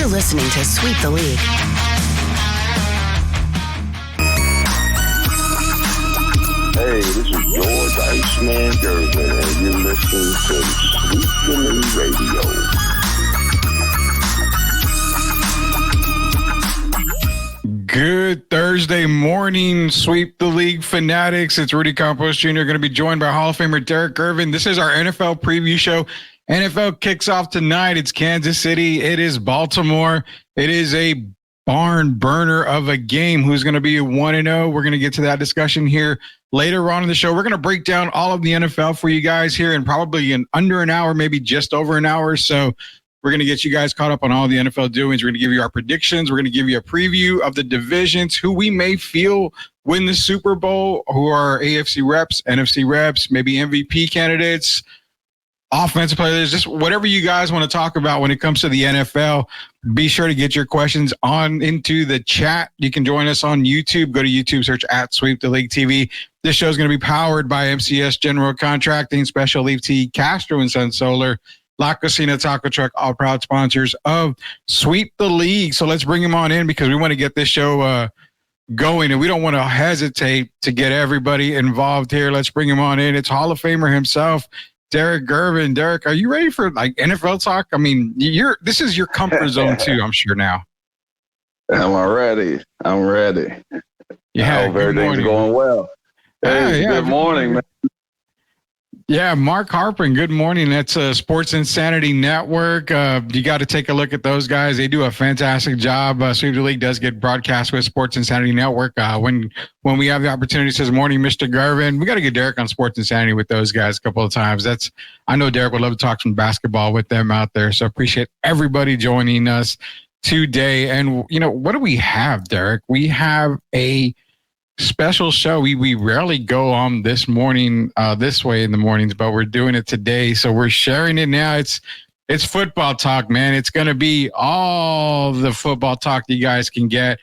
You're listening to Sweep the League. Hey, this is George Iceman Gervin, and you're listening to Sweep the League Radio. Good Thursday morning, Sweep the League fanatics. It's Rudy Campos Jr. going to be joined by Hall of Famer Derek Irvin. This is our NFL preview show. NFL kicks off tonight. It's Kansas City. It is Baltimore. It is a barn burner of a game. Who's going to be 1-0? We're going to get to that discussion here later on in the show. We're going to break down all of the NFL for you guys here in probably under an hour, maybe just over an hour. So we're going to get you guys caught up on all the NFL doings. We're going to give you our predictions. We're going to give you a preview of the divisions, who we may feel win the Super Bowl, who are AFC reps, NFC reps, maybe MVP candidates, offensive players, just whatever you guys want to talk about when it comes to the NFL. Be sure to get your questions on into the chat. You can join us on YouTube. Go to YouTube, search at Sweep the League TV. This show is going to be powered by MCS General Contracting, Special Leaf Tea, Castro and Sun Solar, La Cocina Taco Truck, all proud sponsors of Sweep the League. So let's bring him on in because we want to get this show going, and we don't want to hesitate to get everybody involved here. Let's bring him on in. It's Hall of Famer himself, Derek Irvin. Derek, are you ready for like NFL talk? I mean, this is your comfort zone too, I'm sure now. I'm ready. Yeah, I hope everything's going well. Hey, yeah, good morning, man. Yeah, Mark Harpin, good morning. That's Sports Insanity Network. You got to take a look at those guys. They do a fantastic job. Sweep the League does get broadcast with Sports Insanity Network. When we have the opportunity, says morning, Mr. Garvin. We got to get Derek on Sports Insanity with those guys a couple of times. I know Derek would love to talk some basketball with them out there. So appreciate everybody joining us today. And, what do we have, Derek? We have a special show. We rarely go on this morning, this way in the mornings, but we're doing it today. So we're sharing it now. It's football talk, man. It's going to be all the football talk you guys can get.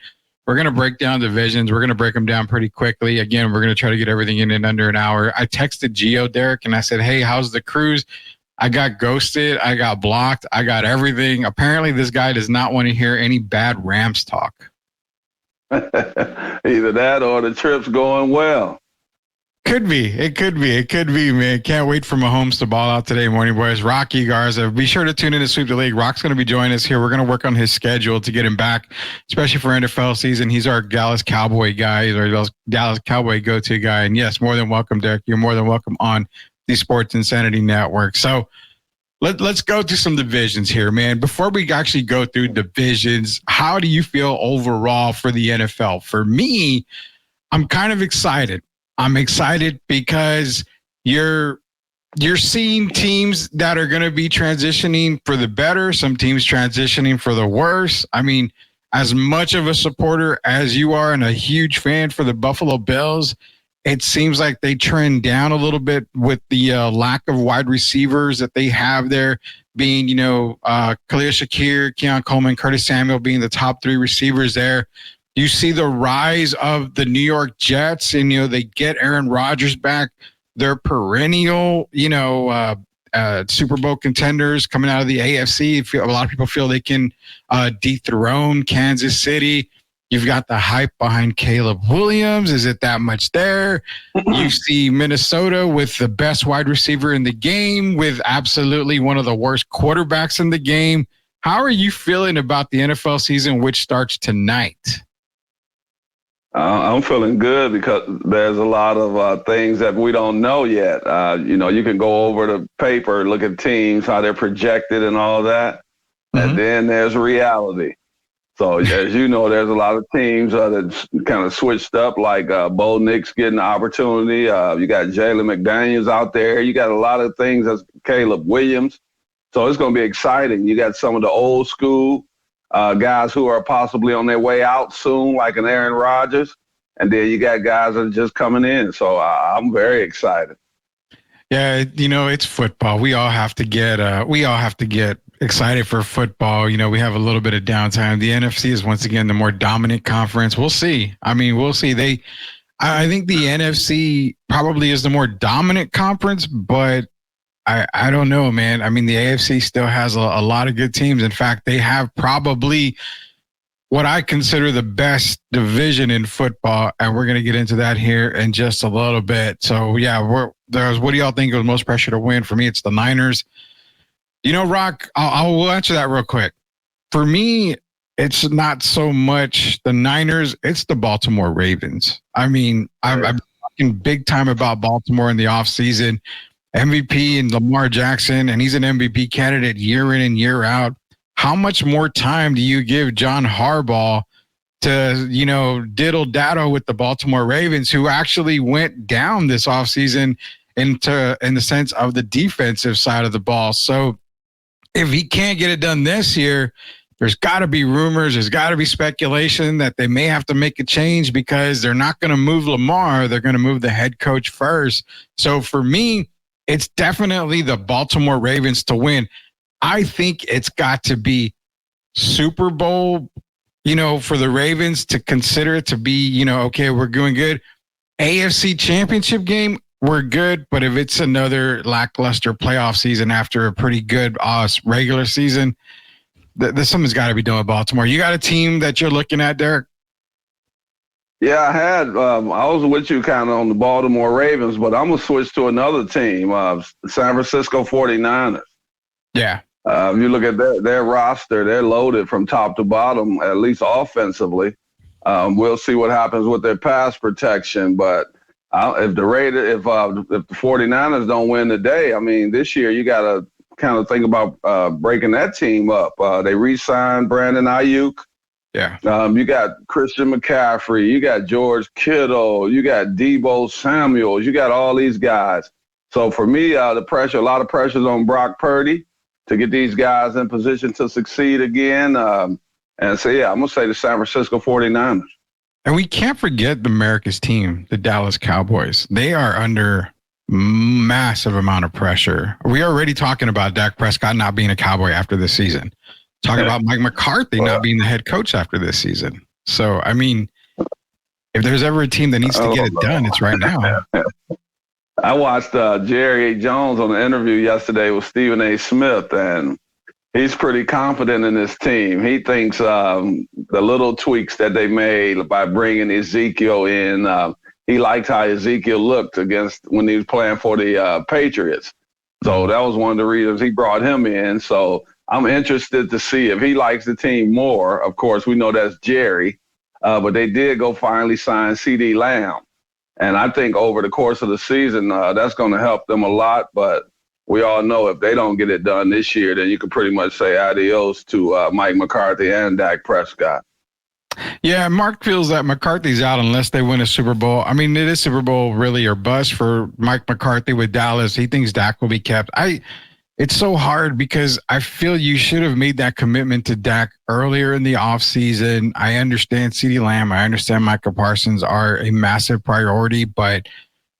We're going to break down divisions. We're going to break them down pretty quickly. Again, we're going to try to get everything in under an hour. I texted Gio, Derek, and I said, hey, how's the cruise? I got ghosted. I got blocked. I got everything. Apparently this guy does not want to hear any bad Rams talk. Either that or the trip's going well. Could be, man. Can't wait for Mahomes to ball out today, morning boys. Rocky Garza, be sure to tune in to Sweep the League. Rock's going to be joining us here. We're going to work on his schedule to get him back, especially for NFL season. He's our Dallas Cowboy guy. He's our Dallas Cowboy go-to guy. And yes, more than welcome, Derek. You're more than welcome on the Sports Insanity Network. So let's go through some divisions here, man. Before we actually go through divisions, how do you feel overall for the NFL? For me, I'm kind of excited. I'm excited because you're seeing teams that are going to be transitioning for the better, some teams transitioning for the worse. I mean, as much of a supporter as you are and a huge fan for the Buffalo Bills, it seems like they trend down a little bit with the lack of wide receivers that they have there, being, Khalil Shakir, Keon Coleman, Curtis Samuel being the top three receivers there. You see the rise of the New York Jets, and, they get Aaron Rodgers back. They're perennial, Super Bowl contenders coming out of the AFC. A lot of people feel they can dethrone Kansas City. You've got the hype behind Caleb Williams. Is it that much there? You see Minnesota with the best wide receiver in the game, with absolutely one of the worst quarterbacks in the game. How are you feeling about the NFL season, which starts tonight? I'm feeling good because there's a lot of things that we don't know yet. You can go over the paper, look at teams, how they're projected and all that. Mm-hmm. And then there's reality. So, as you know, there's a lot of teams that kind of switched up, like Bo Nix getting the opportunity. You got Jalen McDaniels out there. You got a lot of things as Caleb Williams. So it's going to be exciting. You got some of the old school guys who are possibly on their way out soon, like an Aaron Rodgers. And then you got guys that are just coming in. So I'm very excited. Yeah, it's football. We all have to get excited for football. We have a little bit of downtime. The NFC is once again the more dominant conference. We'll see. We'll see. I think the NFC probably is the more dominant conference, but I don't know, man. I mean, the AFC still has a lot of good teams. In fact, they have probably what I consider the best division in football, and we're going to get into that here in just a little bit. So, yeah, what do y'all think was most pressure to win? For me, it's the Niners. Rock, I'll answer that real quick. For me, it's not so much the Niners, it's the Baltimore Ravens. I mean, I'm talking big time about Baltimore in the offseason. MVP and Lamar Jackson, and he's an MVP candidate year in and year out. How much more time do you give John Harbaugh to, diddle daddle with the Baltimore Ravens, who actually went down this offseason in the sense of the defensive side of the ball? So if he can't get it done this year, there's got to be rumors, there's got to be speculation that they may have to make a change because they're not going to move Lamar. They're going to move the head coach first. So for me, it's definitely the Baltimore Ravens to win. I think it's got to be Super Bowl, for the Ravens to consider it to be, okay, we're doing good. AFC Championship game, we're good. But if it's another lackluster playoff season after a pretty good regular season, something's got to be done with Baltimore. You got a team that you're looking at, Derek? Yeah, I had. I was with you kind of on the Baltimore Ravens, but I'm going to switch to another team, San Francisco 49ers. Yeah. If you look at their roster, they're loaded from top to bottom, at least offensively. We'll see what happens with their pass protection. But if the 49ers don't win today, I mean, this year you got to kind of think about breaking that team up. They re-signed Brandon Ayuk. Yeah. You got Christian McCaffrey. You got George Kittle. You got Deebo Samuels. You got all these guys. So for me, a lot of pressure's on Brock Purdy to get these guys in position to succeed again. And so, yeah, I'm going to say the San Francisco 49ers. And we can't forget the America's team, the Dallas Cowboys. They are under massive amount of pressure. We're already talking about Dak Prescott not being a Cowboy after this season. Talking about Mike McCarthy not being the head coach after this season. So, I mean, if there's ever a team that needs to get it done, it's right now. I watched Jerry Jones on an interview yesterday with Stephen A. Smith, and he's pretty confident in his team. He thinks the little tweaks that they made by bringing Ezekiel in, he liked how Ezekiel looked when he was playing for the Patriots. So that was one of the reasons he brought him in. So I'm interested to see if he likes the team more. Of course, we know that's Jerry, but they did go finally sign CeeDee Lamb. And I think over the course of the season, that's going to help them a lot. But we all know if they don't get it done this year, then you can pretty much say adios to Mike McCarthy and Dak Prescott. Yeah, Mark feels that McCarthy's out unless they win a Super Bowl. I mean, it is Super Bowl really or bust for Mike McCarthy with Dallas. He thinks Dak will be kept. It's so hard because I feel you should have made that commitment to Dak earlier in the offseason. I understand CeeDee Lamb. I understand Micah Parsons are a massive priority, but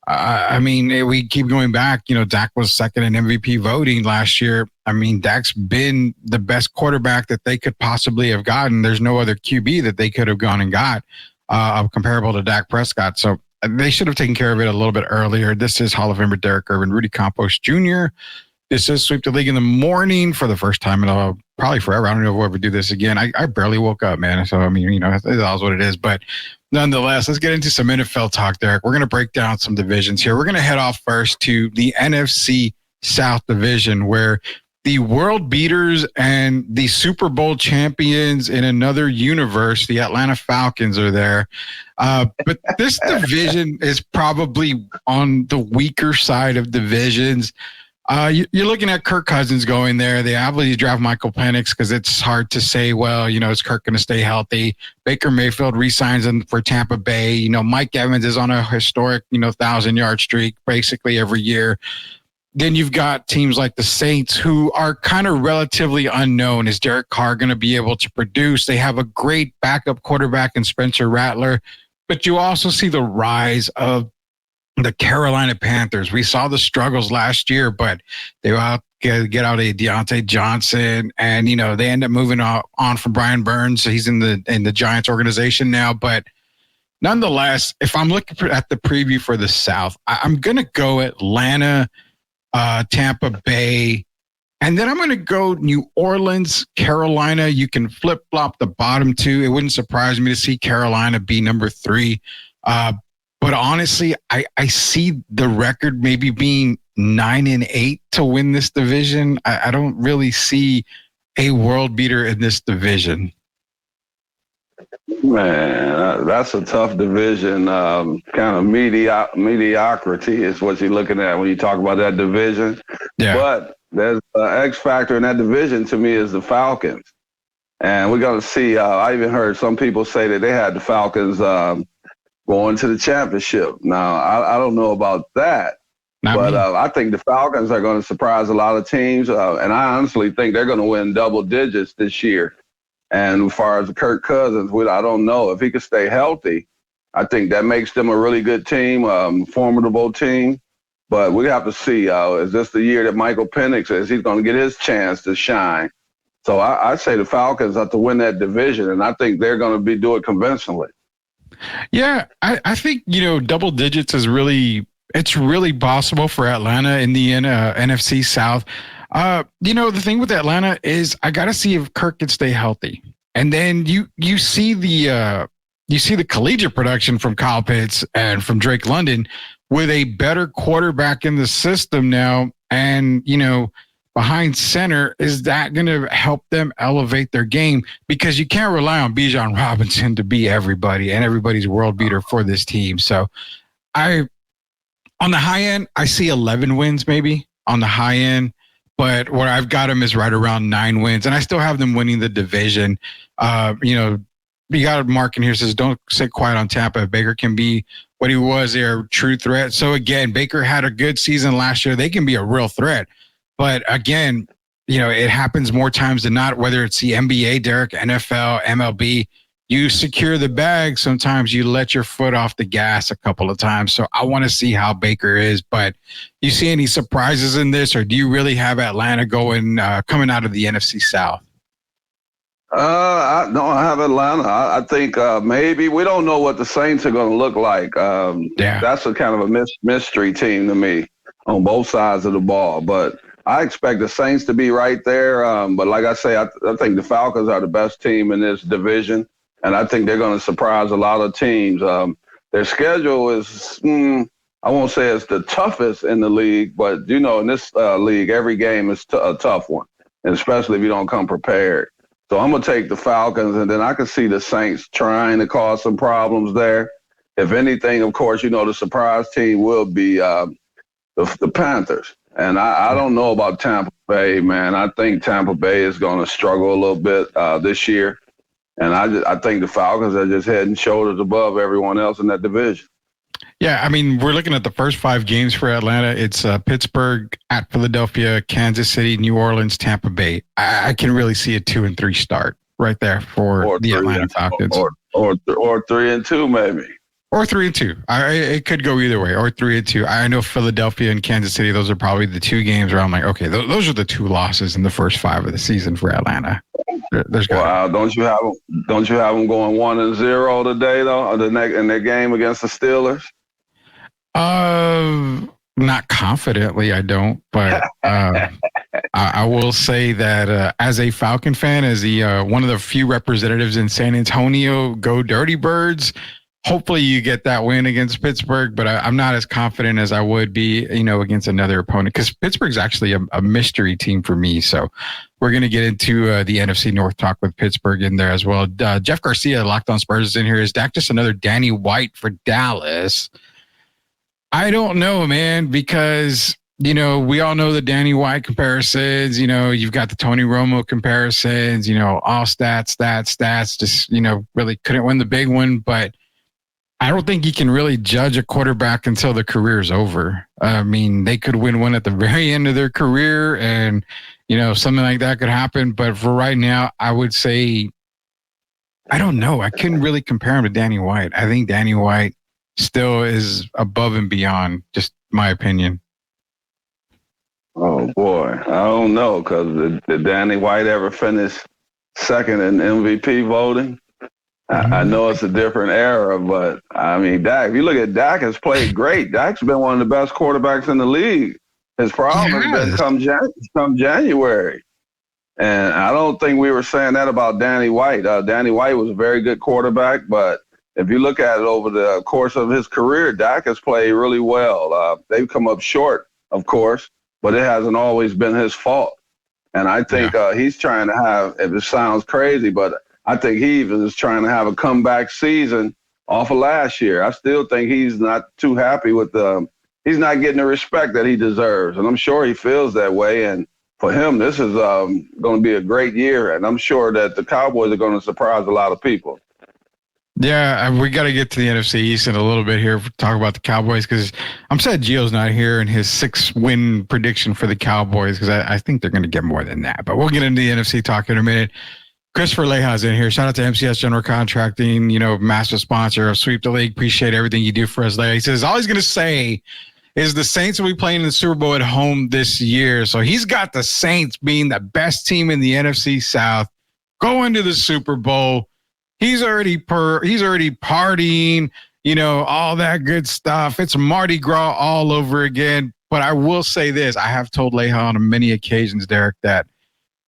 I mean, we keep going back. Dak was second in MVP voting last year. I mean, Dak's been the best quarterback that they could possibly have gotten. There's no other QB that they could have gone and got comparable to Dak Prescott. So they should have taken care of it a little bit earlier. This is Hall of Famer Derek Irvin, Rudy Campos Jr. This is Sweep the League in the morning for the first time in probably forever. I don't know if we'll ever do this again. I barely woke up, man. So, I mean, that's what it is. But nonetheless, let's get into some NFL talk, Derek. We're going to break down some divisions here. We're going to head off first to the NFC South Division, where the world beaters and the Super Bowl champions in another universe, the Atlanta Falcons, are there. But this division is probably on the weaker side of divisions. You're looking at Kirk Cousins going there. They obviously draft Michael Penix because it's hard to say, well, is Kirk going to stay healthy? Baker Mayfield re-signs him for Tampa Bay. Mike Evans is on a historic, 1,000-yard streak basically every year. Then you've got teams like the Saints who are kind of relatively unknown. Is Derek Carr going to be able to produce? They have a great backup quarterback in Spencer Rattler, but you also see the rise of the Carolina Panthers. We saw the struggles last year, but they get out a Deontay Johnson, and they end up moving on from Brian Burns. So he's in the Giants organization now. But nonetheless, if I'm looking at the preview for the South, I'm gonna go Atlanta Tampa Bay. And then I'm going to go New Orleans, Carolina. You can flip-flop the bottom two. It wouldn't surprise me to see Carolina be number 3. But honestly, I see the record maybe being 9-8 to win this division. I don't really see a world beater in this division. Man, that's a tough division. Kind of mediocrity is what you're looking at when you talk about that division. Yeah. But there's an X factor in that division to me is the Falcons. And we're going to see, I even heard some people say that they had the Falcons going to the championship. Now, I don't know about that. But I think the Falcons are going to surprise a lot of teams. And I honestly think they're going to win double digits this year. And as far as Kirk Cousins, I don't know. If he could stay healthy, I think that makes them a really good team, formidable team. But we have to see, is this the year that Michael Penix is? He's going to get his chance to shine. So I say the Falcons have to win that division, and I think they're going to do it convincingly. Yeah, I think, double digits is it's really possible for Atlanta in the NFC South. The thing with Atlanta is I got to see if Kirk can stay healthy. And then you see the collegiate production from Kyle Pitts and from Drake London with a better quarterback in the system now. And, behind center, is that going to help them elevate their game? Because you can't rely on Bijan Robinson to be everybody and everybody's world beater for this team. So on the high end, I see 11 wins maybe on the high end. But where I've got them is right around 9 wins, and I still have them winning the division. You got a mark in here says, don't sit quiet on Tampa. Baker can be what he was, their true threat. So again, Baker had a good season last year. They can be a real threat. But again, it happens more times than not, whether it's the NBA, Derek, NFL, MLB. You secure the bag. Sometimes you let your foot off the gas a couple of times. So I want to see how Baker is. But you see any surprises in this, or do you really have Atlanta coming out of the NFC South? I have Atlanta. I think maybe we don't know what the Saints are going to look like. That's a kind of a mystery team to me on both sides of the ball. But I expect the Saints to be right there. But like I say, I think the Falcons are the best team in this division. And I think they're going to surprise a lot of teams. Their schedule is, I won't say it's the toughest in the league, but, in this league, every game is a tough one, and especially if you don't come prepared. So I'm going to take the Falcons, and then I can see the Saints trying to cause some problems there. If anything, of course, the surprise team will be the Panthers. And I don't know about Tampa Bay, man. I think Tampa Bay is going to struggle a little bit this year. And I think the Falcons are just head and shoulders above everyone else in that division. Yeah, I mean, we're looking at the first 5 games for Atlanta. It's Pittsburgh, at Philadelphia, Kansas City, New Orleans, Tampa Bay. I can really see a 2-3 start right there for the Atlanta Falcons. Or 3-2 maybe. Or 3-2. It could go either way. Or 3-2. I know Philadelphia and Kansas City, those are probably the 2 games where I'm like, okay, those are the 2 losses in the first 5 of the season for Atlanta. Wow, don't you have them going 1-0 today though? In their game against the Steelers? Not confidently, I don't. But I will say that as a Falcon fan, as the one of the few representatives in San Antonio, go Dirty Birds. Hopefully you get that win against Pittsburgh, but I'm not as confident as I would be, against another opponent, because Pittsburgh's actually a mystery team for me. So we're going to get into the NFC North talk with Pittsburgh in there as well. Jeff Garcia, Locked On Spurs, is in here. Is Dak just another Danny White for Dallas? I don't know, man, because, we all know the Danny White comparisons. You've got the Tony Romo comparisons, all stats, just, really couldn't win the big one. But I don't think you can really judge a quarterback until the career is over. I mean, they could win one at the very end of their career and, something like that could happen. But for right now, I would say, I don't know. I couldn't really compare him to Danny White. I think Danny White still is above and beyond, just my opinion. Oh, boy. I don't know, because did Danny White ever finish second in MVP voting? I know it's a different era, but I mean, Dak, if you look at Dak, has played great. Dak's been one of the best quarterbacks in the league His problem has been come January. And I don't think we were saying that about Danny White. Danny White was a very good quarterback, but if you look at it over the course of his career, Dak has played really well. They've come up short, of course, but it hasn't always been his fault. And I think he's trying to have, if it sounds crazy, but I think he even is trying to have a comeback season off of last year. I still think he's not too happy with he's not getting the respect that he deserves. And I'm sure he feels that way. And for him, this is going to be a great year. And I'm sure that the Cowboys are going to surprise a lot of people. Yeah, we got to get to the NFC East in a little bit here. Talk about the Cowboys, because I'm sad Gio's not here and his 6-win prediction for the Cowboys, because I think they're going to get more than that. But we'll get into the NFC talk in a minute. Christopher Leja's in here. Shout out to MCS General Contracting, massive sponsor of Sweep the League. Appreciate everything you do for us, Leja. He says, all he's going to say is the Saints will be playing in the Super Bowl at home this year. So he's got the Saints being the best team in the NFC South, going to the Super Bowl. He's already partying, all that good stuff. It's Mardi Gras all over again. But I will say this. I have told Leja on many occasions, Derek, that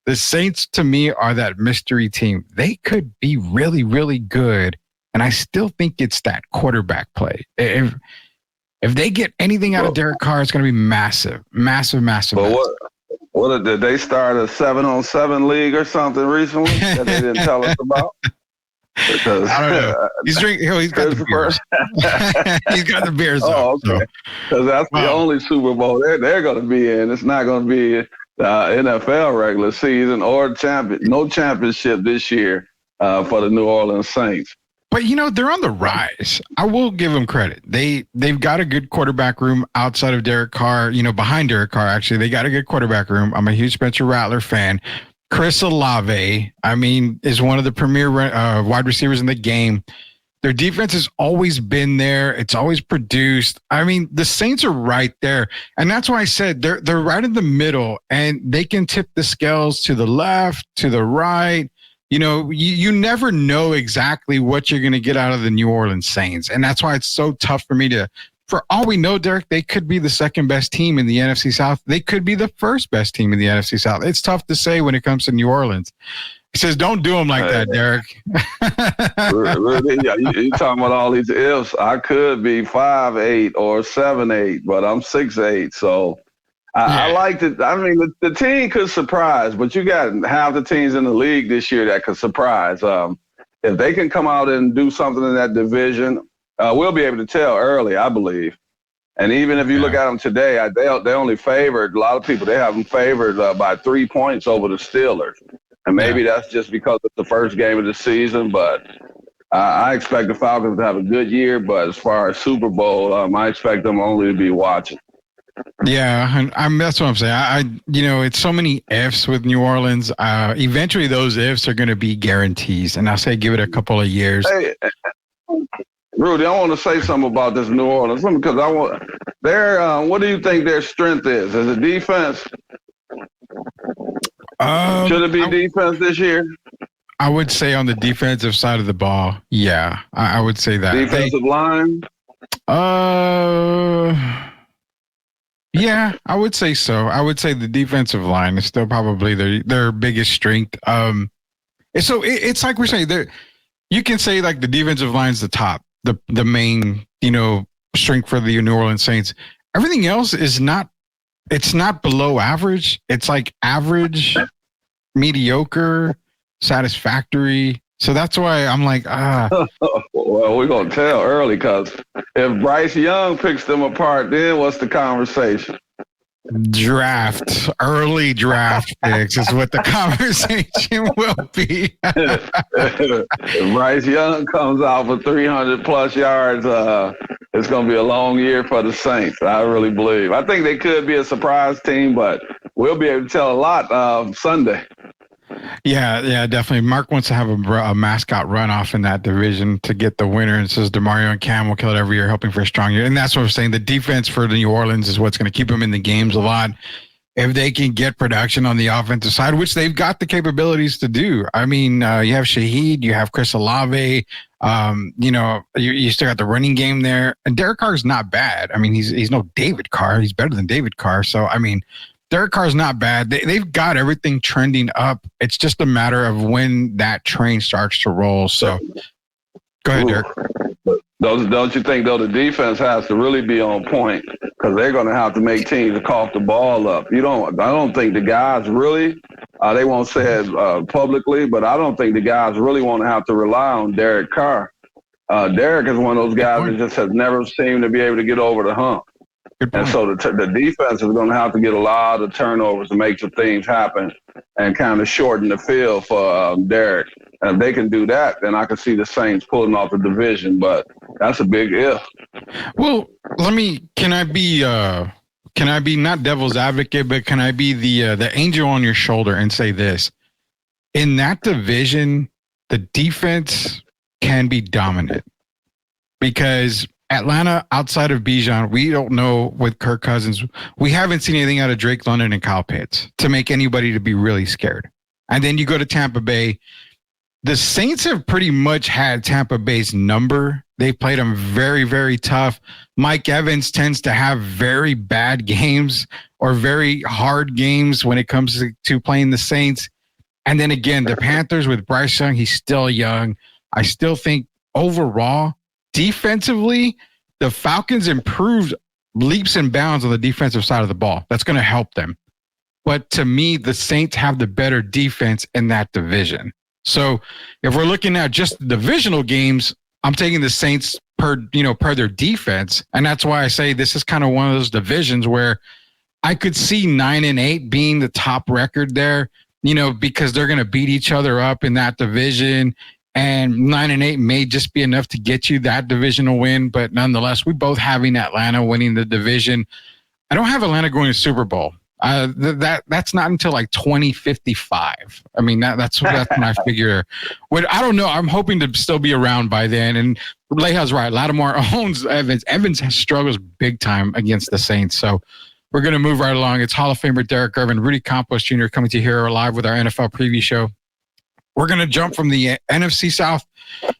the Saints, to me, are that mystery team. They could be really, really good, and I still think it's that quarterback play. If they get anything out of Derek Carr, it's going to be massive, massive, massive. But what did they start a 7-on-7 league or something recently that they didn't tell us about? Because, I don't know. He's drinking. He's got the beers. He's got the beers. Oh, okay. Because that's the only Super Bowl they're going to be in. It's not going to be NFL regular season or no championship this year for the New Orleans Saints. But they're on the rise. I will give them credit. They've got a good quarterback room outside of Derek Carr. Behind Derek Carr, actually, they got a good quarterback room. I'm a huge Spencer Rattler fan. Chris Olave, is one of the premier wide receivers in the game. Their defense has always been there. It's always produced. The Saints are right there. And that's why I said they're right in the middle, and they can tip the scales to the left, to the right. You never know exactly what you're going to get out of the New Orleans Saints. And that's why it's so tough for me for all we know, Derek, they could be the second best team in the NFC South. They could be the first best team in the NFC South. It's tough to say when it comes to New Orleans. He says, don't do them like that, Derek. Really? Yeah, you talking about all these ifs. I could be 5'8" or 7'8", but I'm 6'8". So I like it. The team could surprise, but you got half the teams in the league this year that could surprise. If they can come out and do something in that division, we'll be able to tell early, I believe. And even if you look at them today, they only favored, a lot of people, they have them favored by 3 points over the Steelers. And maybe that's just because it's the first game of the season, but I expect the Falcons to have a good year. But as far as Super Bowl, I expect them only to be watching. Yeah, that's what I'm saying. It's so many ifs with New Orleans. Eventually, those ifs are going to be guarantees, and I say give it a couple of years. Hey, Rudy, I want to say something about this New Orleans because what do you think their strength is? Is it defense? Should it be defense this year? I would say on the defensive side of the ball, yeah, I would say that. Defensive line? Yeah, I would say so. I would say the defensive line is still probably their biggest strength. It's like we're saying, you can say like the defensive line's the top, the main, strength for the New Orleans Saints. Everything else is not. It's not below average. It's like average, mediocre, satisfactory. So that's why I'm like, Well, we're going to tell early because if Bryce Young picks them apart, then what's the conversation? Early draft picks is what the conversation will be. If Bryce Young comes out for 300-plus yards, it's going to be a long year for the Saints. I really believe. I think they could be a surprise team, but we'll be able to tell a lot Sunday. Yeah, definitely. Mark wants to have a mascot runoff in that division to get the winner. And says DeMario and Cam will kill it every year, hoping for a strong year. And that's what I'm saying. The defense for the New Orleans is what's going to keep them in the games a lot. if they can get production on the offensive side, which they've got the capabilities to do. I mean, you have Shaheed, you have Chris Olave, you still got the running game there. And Derek Carr's not bad. I mean, he's no David Carr. He's better than David Carr. So, I mean, Derek Carr's not bad. They've got everything trending up. It's just a matter of when that train starts to roll. So, go ahead, Derek. Don't you think, though, the defense has to really be on point because they're going to have to make teams cough the ball up. I don't think the guys really, they won't say it publicly, but I don't think the guys really want to have to rely on Derek Carr. Derek is one of those guys that just has never seemed to be able to get over the hump. And so the defense is going to have to get a lot of turnovers to make some things happen and kind of shorten the field for Derek. And if they can do that, then I can see the Saints pulling off the division. But that's a big if. Well, can I be not devil's advocate, but can I be the angel on your shoulder and say this? In that division, the defense can be dominant because Atlanta, outside of Bijan, we don't know with Kirk Cousins. We haven't seen anything out of Drake London and Kyle Pitts to make anybody to be really scared. And then you go to Tampa Bay. The Saints have pretty much had Tampa Bay's number. They played them very, very tough. Mike Evans tends to have very bad games or very hard games when it comes to playing the Saints. And then again, the Panthers with Bryce Young, he's still young. I still think overall, defensively, the Falcons improved leaps and bounds on the defensive side of the ball. That's going to help them. But to me, the Saints have the better defense in that division. So if we're looking at just the divisional games, I'm taking the Saints per their defense. And that's why I say this is kind of one of those divisions where I could see 9-8 being the top record there, because they're going to beat each other up in that division. And 9-8 may just be enough to get you that divisional win. But nonetheless, we both having Atlanta winning the division. I don't have Atlanta going to Super Bowl. That's not until like 2055. I mean, that's my figure. I don't know. I'm hoping to still be around by then. And Leha's right. Lattimore owns Evans. Evans struggles big time against the Saints. So we're going to move right along. It's Hall of Famer Derek Irvin, Rudy Campos Jr. coming to you here live with our NFL preview show. We're going to jump from the NFC South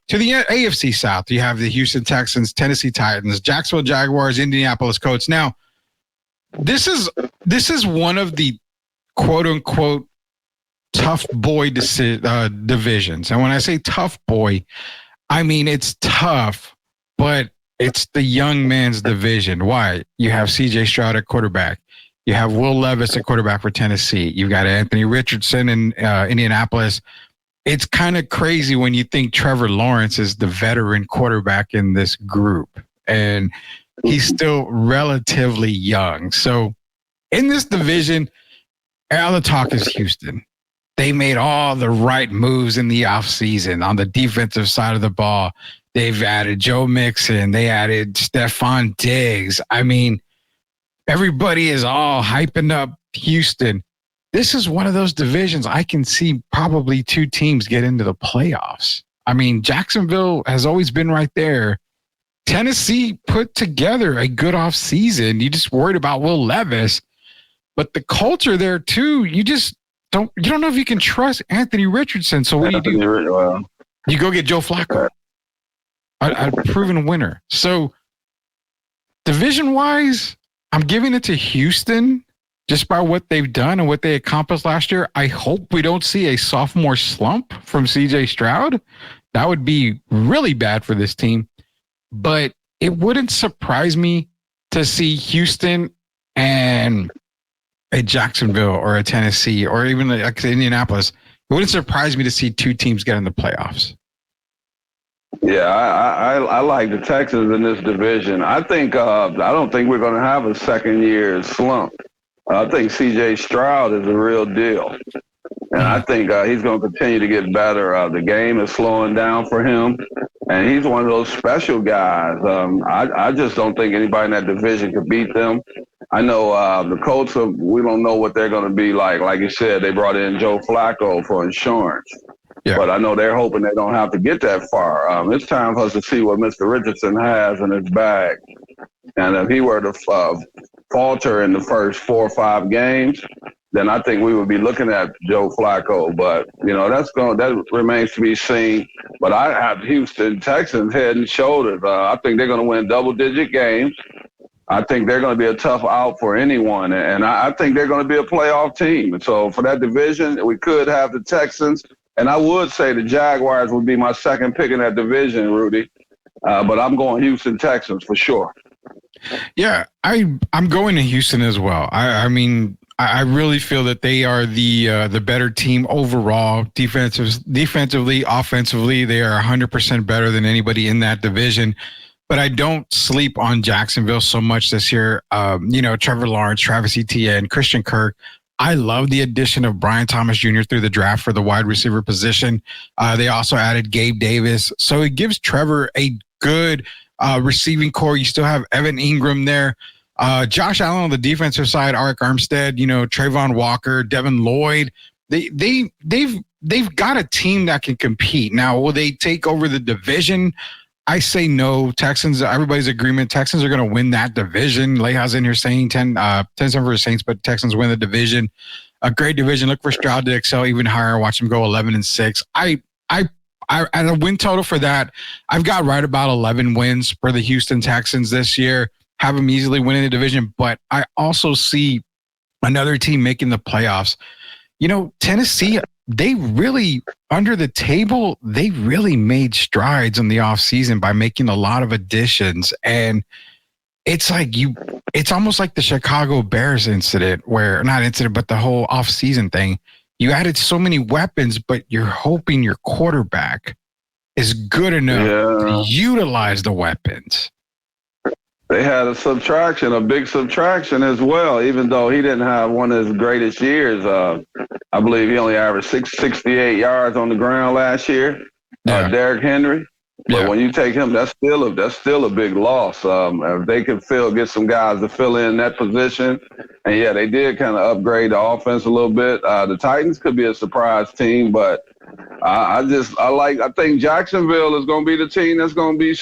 to the AFC South. You have the Houston Texans, Tennessee Titans, Jacksonville Jaguars, Indianapolis Colts. Now, this is one of the quote unquote tough boy divisions. And when I say tough boy, I mean it's tough, but it's the young man's division. Why? You have CJ Stroud at quarterback. You have Will Levis at quarterback for Tennessee. You've got Anthony Richardson in Indianapolis. It's kind of crazy when you think Trevor Lawrence is the veteran quarterback in this group. And he's still relatively young. So in this division, all the talk is Houston. They made all the right moves in the offseason on the defensive side of the ball. They've added Joe Mixon. They added Stephon Diggs. I mean, everybody is all hyping up Houston. This is one of those divisions I can see probably two teams get into the playoffs. I mean, Jacksonville has always been right there. Tennessee put together a good offseason. You just worried about Will Levis, but the culture there too. You don't know if you can trust Anthony Richardson. So what do? You go get Joe Flacco, a proven winner. So division wise, I'm giving it to Houston just by what they've done and what they accomplished last year. I hope we don't see a sophomore slump from CJ Stroud. That would be really bad for this team. But it wouldn't surprise me to see Houston and a Jacksonville or a Tennessee or even like Indianapolis. It wouldn't surprise me to see two teams get in the playoffs. Yeah, I like the Texans in this division. I don't think we're going to have a second year slump. I think C.J. Stroud is a real deal. And I think he's going to continue to get better. The game is slowing down for him. And he's one of those special guys. I just don't think anybody in that division could beat them. I know the Colts, we don't know what they're going to be like. Like you said, they brought in Joe Flacco for insurance. Yeah. But I know they're hoping they don't have to get that far. It's time for us to see what Mr. Richardson has in his bag. And if he were to falter in the first 4 or 5 games, then I think we would be looking at Joe Flacco. But, that remains to be seen. But I have Houston Texans head and shoulders. I think they're going to win double-digit games. I think they're going to be a tough out for anyone. And I think they're going to be a playoff team. And so for that division, we could have the Texans. And I would say the Jaguars would be my second pick in that division, Rudy. But I'm going Houston Texans for sure. Yeah, I'm going to Houston as well. I mean, I really feel that they are the better team overall, defensively, offensively. They are 100% better than anybody in that division. But I don't sleep on Jacksonville so much this year. Trevor Lawrence, Travis Etienne, Christian Kirk. I love the addition of Brian Thomas Jr. through the draft for the wide receiver position. They also added Gabe Davis. So it gives Trevor a good receiving core. You still have Evan Ingram there. Josh Allen on the defensive side, Arik Armstead, Trayvon Walker, Devin Lloyd. They've got a team that can compete. Now, will they take over the division? I say no. Texans, everybody's agreement. Texans are going to win that division. Leha's in here saying 10-7 for the Saints, but Texans win the division. A great division. Look for Stroud to excel even higher. Watch him go 11-6. I at a win total for that, I've got right about 11 wins for the Houston Texans this year. Have them easily winning the division, but I also see another team making the playoffs. Tennessee, they really, under the table, they really made strides in the offseason by making a lot of additions. And it's almost like the Chicago Bears incident but the whole offseason thing. You added so many weapons, but you're hoping your quarterback is good enough to utilize the weapons. They had a big subtraction as well, even though he didn't have one of his greatest years. I believe he only averaged 68 yards on the ground last year, Derrick Henry. But when you take him, that's still a big loss. If they can get some guys to fill in that position. And, they did kind of upgrade the offense a little bit. The Titans could be a surprise team, but I think Jacksonville is going to be the team that's going to be,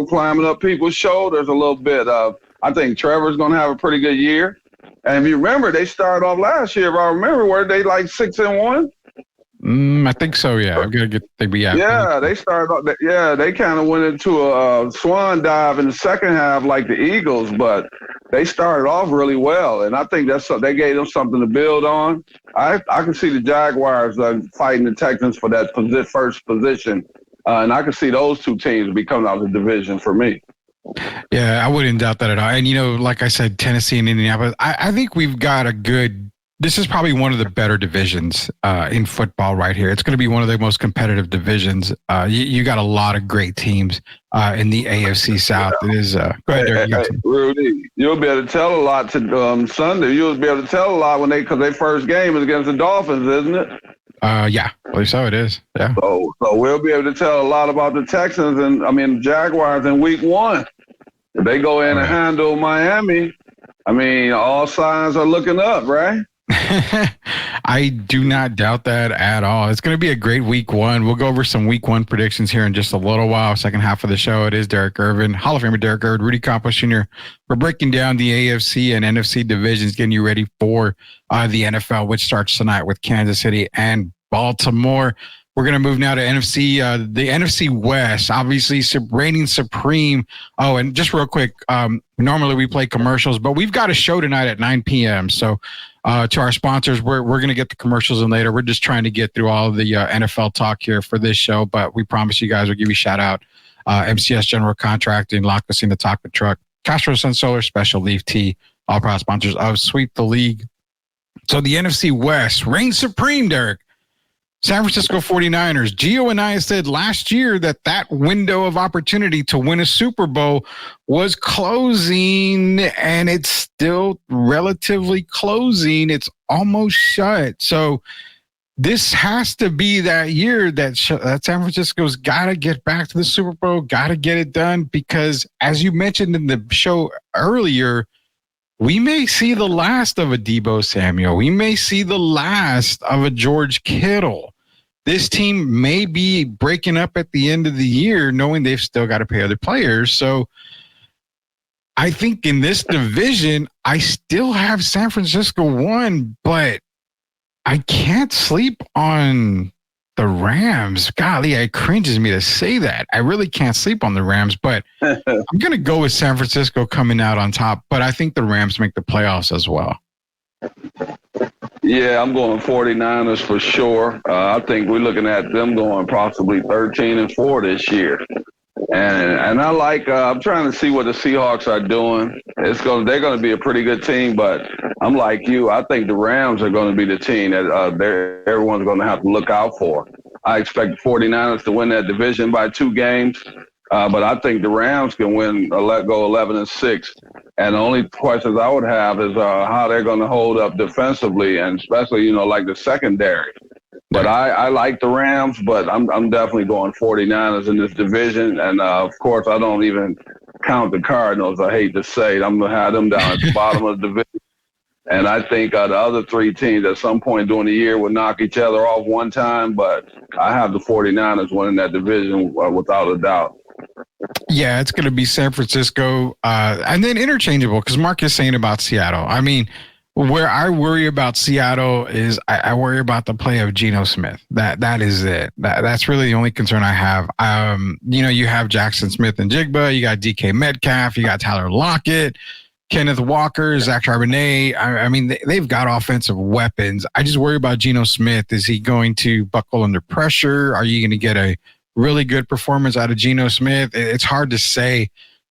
climbing up people's shoulders a little bit. I think Trevor's going to have a pretty good year. And if you remember, they started off last year. If I remember, were they like 6-1? I think so. Yeah, I'm gonna they started off. They kind of went into a swan dive in the second half, like the Eagles, but they started off really well, and I think they gave them something to build on. I can see the Jaguars fighting the Texans for that first position, and I can see those two teams be coming out of the division for me. Yeah, I wouldn't doubt that at all. And like I said, Tennessee and Indianapolis. I think we've got a good. This is probably one of the better divisions in football right here. It's going to be one of the most competitive divisions. You got a lot of great teams in the AFC South. It is. Go ahead, Derek. Rudy, you'll be able to tell a lot to Sunday. You'll be able to tell a lot because their first game is against the Dolphins, isn't it? Yeah, I believe so. It is. Yeah. So we'll be able to tell a lot about the Texans and Jaguars in Week 1. If they go in and handle Miami, all signs are looking up, right? I do not doubt that at all. It's going to be a great Week 1. We'll go over some Week 1 predictions here in just a little while. Second half of the show, it is Derek Irvin, Hall of Famer Derek Irvin, Rudy Campos Jr. We're breaking down the AFC and NFC divisions, getting you ready for the NFL, which starts tonight with Kansas City and Baltimore. We're going to move now to NFC, the NFC West, obviously reigning supreme. Oh, and just real quick, normally we play commercials, but we've got a show tonight at 9 p.m. So to our sponsors, we're going to get the commercials in later. We're just trying to get through all of the NFL talk here for this show, but we promise you guys we'll give you a shout out. MCS General Contracting, La Cocina Taco Truck, Castro Sun Solar, Special Leaf Tea, all proud sponsors of Sweep the League. So the NFC West reigns supreme, Derek. San Francisco 49ers. Gio and I said last year that window of opportunity to win a Super Bowl was closing, and it's still relatively closing. It's almost shut. So this has to be that year that San Francisco's got to get back to the Super Bowl, got to get it done, because as you mentioned in the show earlier, we may see the last of a Deebo Samuel. We may see the last of a George Kittle. This team may be breaking up at the end of the year, knowing they've still got to pay other players. So I think in this division, I still have San Francisco 1, but I can't sleep on the Rams. Golly, it cringes me to say that. I really can't sleep on the Rams, but I'm going to go with San Francisco coming out on top, but I think the Rams make the playoffs as well. Yeah, I'm going 49ers for sure. I think we're looking at them going possibly 13-4 this year. And I like, I'm trying to see what the Seahawks are doing. They're going to be a pretty good team, but I'm like you. I think the Rams are going to be the team that everyone's going to have to look out for. I expect the 49ers to win that division by 2 games, but I think the Rams can win, go 11-6. And the only questions I would have is how they're going to hold up defensively, and especially, like the secondary. But I like the Rams, but I'm definitely going 49ers in this division. And, of course, I don't even count the Cardinals. I hate to say it. I'm going to have them down at the bottom of the division. And I think the other 3 teams at some point during the year will knock each other off one time. But I have the 49ers winning that division without a doubt. Yeah, it's going to be San Francisco and then interchangeable, because Mark is saying about Seattle. I mean, where I worry about Seattle is I worry about the play of Geno Smith. That is it. That's really the only concern I have. You have Jackson Smith and Jigba. You got DK Metcalf. You got Tyler Lockett, Kenneth Walker, Zach Charbonnet. I mean, they've got offensive weapons. I just worry about Geno Smith. Is he going to buckle under pressure? Are you going to get a really good performance out of Geno Smith? It's hard to say,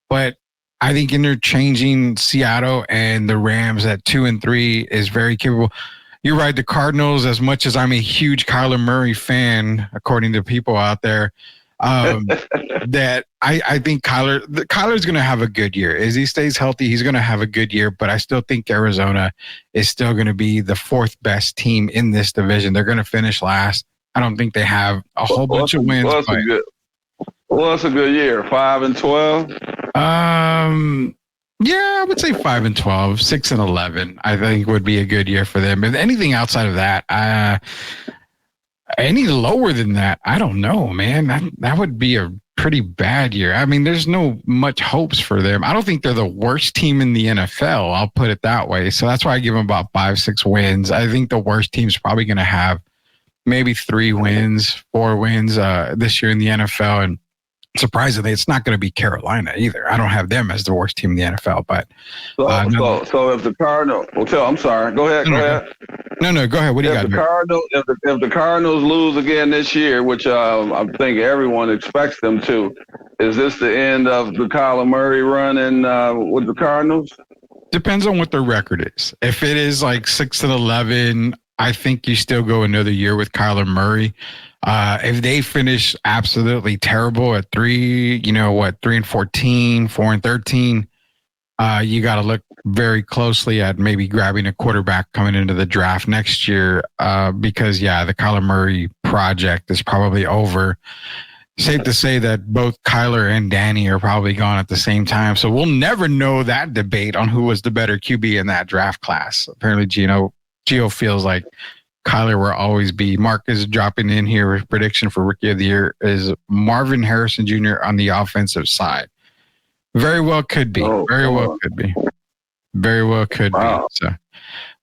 but I think interchanging Seattle and the Rams at 2 and 3 is very capable. You're right. The Cardinals, as much as I'm a huge Kyler Murray fan, according to people out there, that I think Kyler's going to have a good year. As he stays healthy, he's going to have a good year, but I still think Arizona is still going to be the 4th best team in this division. They're going to finish last. I don't think they have a whole bunch of wins. That's a good year. 5-12. Yeah, I would say 5-12, 6-11. I think would be a good year for them. If anything outside of that, any lower than that, I don't know, man. That would be a pretty bad year. I mean, there's no much hopes for them. I don't think they're the worst team in the NFL. I'll put it that way. So that's why I give them about 5-6 wins. I think the worst team's probably going to have maybe 3 wins, 4 wins this year in the NFL. And surprisingly, it's not going to be Carolina either. I don't have them as the worst team in the NFL. But so if the Cardinals, I'm sorry. Go ahead. No, go ahead. What do you got? If the Cardinals lose again this year, which I think everyone expects them to, is this the end of the Kyler Murray run with the Cardinals? Depends on what their record is. If it is like 6-11, I think you still go another year with Kyler Murray. If they finish absolutely terrible at 3-14, 4-13, you got to look very closely at maybe grabbing a quarterback coming into the draft next year because, the Kyler Murray project is probably over. Safe to say that both Kyler and Danny are probably gone at the same time. So we'll never know that debate on who was the better QB in that draft class. Apparently, Gio feels like Kyler will always be. Mark is dropping in here. His prediction for Rookie of the Year is Marvin Harrison Jr. on the offensive side. Very well could be. Very well could be. So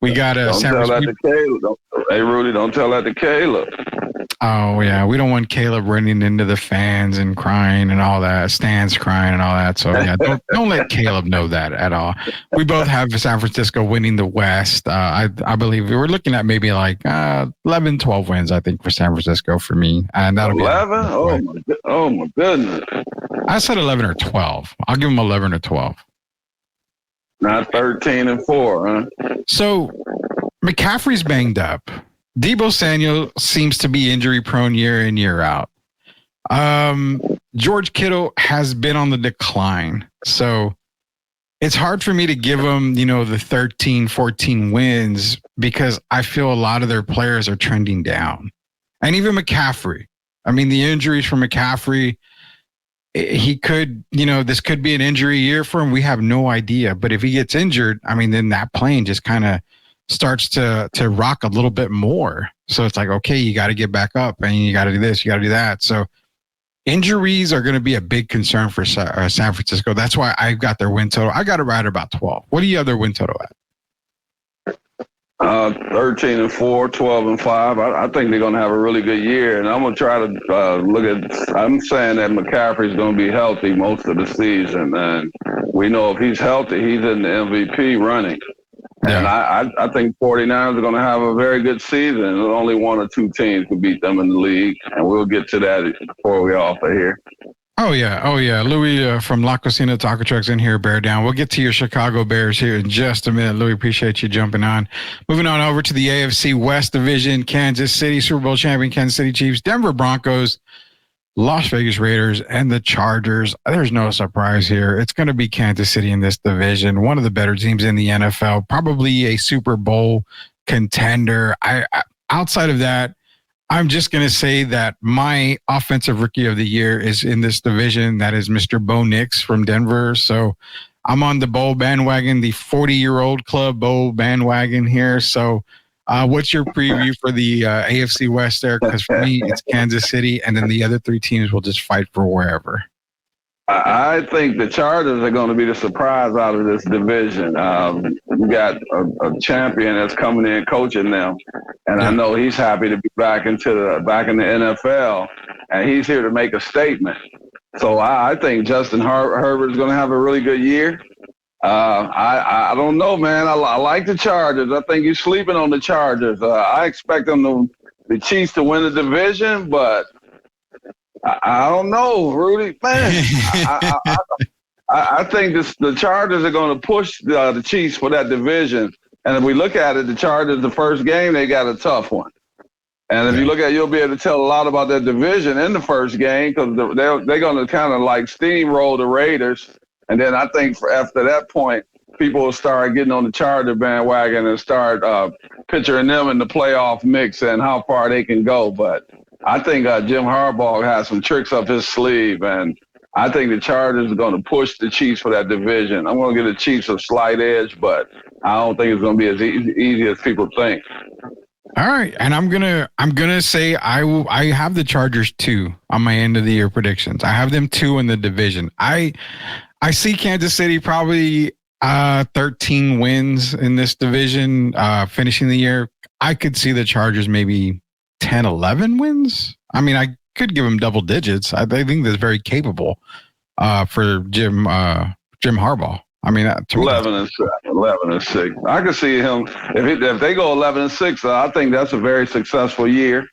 we got a. Don't tell that to Caleb. Hey, Rudy, don't tell that to Caleb. Oh, yeah. We don't want Caleb running into the fans and crying and all that, stands crying and all that. So, yeah, don't let Caleb know that at all. We both have San Francisco winning the West. I believe we were looking at maybe like 11, 12 wins, I think, for San Francisco for me. And that'll 11? Be oh, my goodness. I said 11 or 12. I'll give them 11 or 12. Not 13-4, huh? So, McCaffrey's banged up. Deebo Samuel seems to be injury prone year in, year out. George Kittle has been on the decline. So it's hard for me to give them, the 13, 14 wins because I feel a lot of their players are trending down. And even McCaffrey. I mean, the injuries for McCaffrey, he could, this could be an injury year for him. We have no idea. But if he gets injured, I mean, then that plane just kind of starts to rock a little bit more. So it's like, okay, you got to get back up and you got to do this, you got to do that. So Injuries are going to be a big concern for San Francisco. That's why I've got their win total. I got it right at about 12. What do you have their win total at? 13-4, 12-5. I think they're going to have a really good year, and I'm going to try to look at. I'm saying that McCaffrey's going to be healthy most of the season, and we know if he's healthy, he's in the MVP running. Yeah. And I think 49ers are going to have a very good season. Only one or two teams could beat them in the league, and we'll get to that before we off of here. Oh, yeah. Louis from La Cocina Taco Truck's in here, bear down. We'll get to your Chicago Bears here in just a minute. Louis, appreciate you jumping on. Moving on over to the AFC West Division, Kansas City, Super Bowl champion, Kansas City Chiefs, Denver Broncos, Las Vegas Raiders, and the Chargers. There's no surprise here. It's going to be Kansas City in this division, one of the better teams in the NFL, probably a Super Bowl contender. Outside of that, I'm just going to say that my offensive rookie of the year is in this division. That is Mr. Bo Nix from Denver. So I'm on the Bo bandwagon, the 40-year-old club Bo bandwagon here. So what's your preview for the AFC West there? Because for me, it's Kansas City, and then the other three teams will just fight for wherever. I think the Chargers are going to be the surprise out of this division. We got a champion that's coming in coaching them, and I know he's happy to be back in the NFL, and he's here to make a statement. So I think Justin Herbert is going to have a really good year. I don't know, man. I like the Chargers. I think you're sleeping on the Chargers. I expect them the Chiefs to win the division, but I don't know, Rudy. Man, I think the Chargers are going to push the Chiefs for that division. And if we look at it, the Chargers, the first game, they got a tough one. And if you look at it, you'll be able to tell a lot about that division in the first game because they're going to kind of like steamroll the Raiders. And then I think after that point, people will start getting on the Charger bandwagon and start picturing them in the playoff mix and how far they can go. But I think Jim Harbaugh has some tricks up his sleeve, and I think the Chargers are going to push the Chiefs for that division. I'm going to give the Chiefs a slight edge, but I don't think it's going to be as easy as people think. All right, and I'm gonna say I have the Chargers 2 on my end of the year predictions. I have them 2 in the division. I see Kansas City probably 13 wins in this division, finishing the year. I could see the Chargers maybe 10, 11 wins. I mean, I could give them double digits. I think that's very capable for Jim Harbaugh. I mean, 11-6. I could see him if they go 11-6. I think that's a very successful year.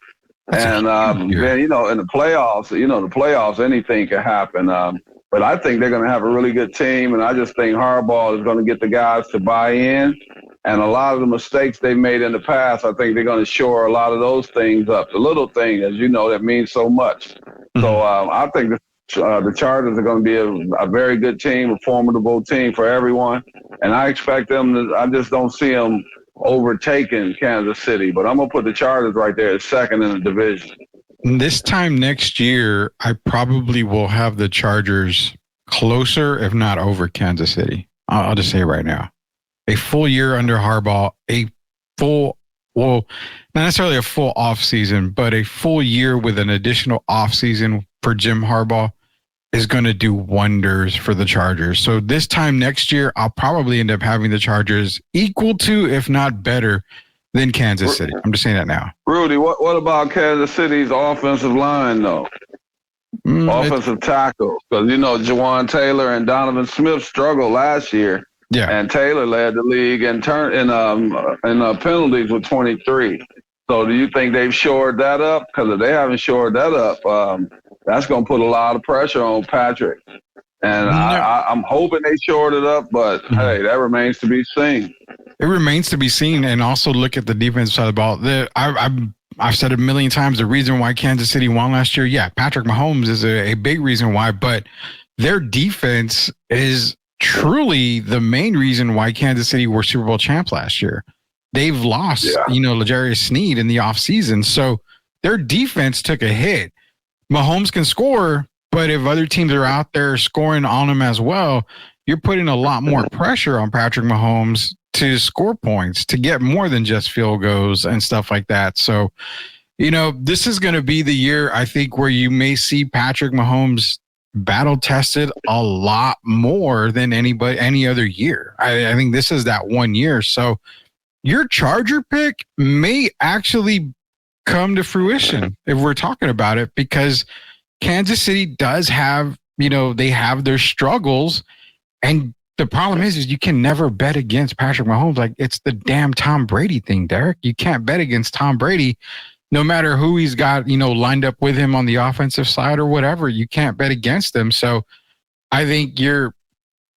Then in the playoffs, anything can happen. But I think they're going to have a really good team, and I just think Harbaugh is going to get the guys to buy in. And a lot of the mistakes they've made in the past, I think they're going to shore a lot of those things up. The little thing, as you know, that means so much. Mm-hmm. So I think the Chargers are going to be a very good team, a formidable team for everyone. And I expect them to – I just don't see them overtaking Kansas City. But I'm going to put the Chargers right there at second in the division. This time next year, I probably will have the Chargers closer, if not over Kansas City. I'll just say it right now. A full year under Harbaugh, not necessarily a full offseason, but a full year with an additional offseason for Jim Harbaugh is going to do wonders for the Chargers. So this time next year, I'll probably end up having the Chargers equal to, if not better, than Kansas City. I'm just saying that now. Rudy, what about Kansas City's offensive line, though? Offensive tackles. Because, Jawan Taylor and Donovan Smith struggled last year. Yeah. And Taylor led the league in penalties with 23. So do you think they've shored that up? Because if they haven't shored that up, that's going to put a lot of pressure on Patrick. And I'm hoping they shored it up, but hey, that remains to be seen. It remains to be seen, and also look at the defensive side of the ball. I've said a million times the reason why Kansas City won last year. Yeah, Patrick Mahomes is a big reason why, but their defense is truly the main reason why Kansas City were Super Bowl champs last year. They've lost, L'Jarius Sneed in the offseason. So their defense took a hit. Mahomes can score, but if other teams are out there scoring on him as well, you're putting a lot more pressure on Patrick Mahomes to score points, to get more than just field goals and stuff like that. So You know, this is going to be the year, I think, where you may see Patrick Mahomes battle tested a lot more than any other year. I think this is that one year. So your Charger pick may actually come to fruition if we're talking about it, because Kansas City does have, they have their struggles. And the problem is you can never bet against Patrick Mahomes. Like, it's the damn Tom Brady thing, Derek. You can't bet against Tom Brady. No matter who he's got, lined up with him on the offensive side or whatever, you can't bet against them. So I think you're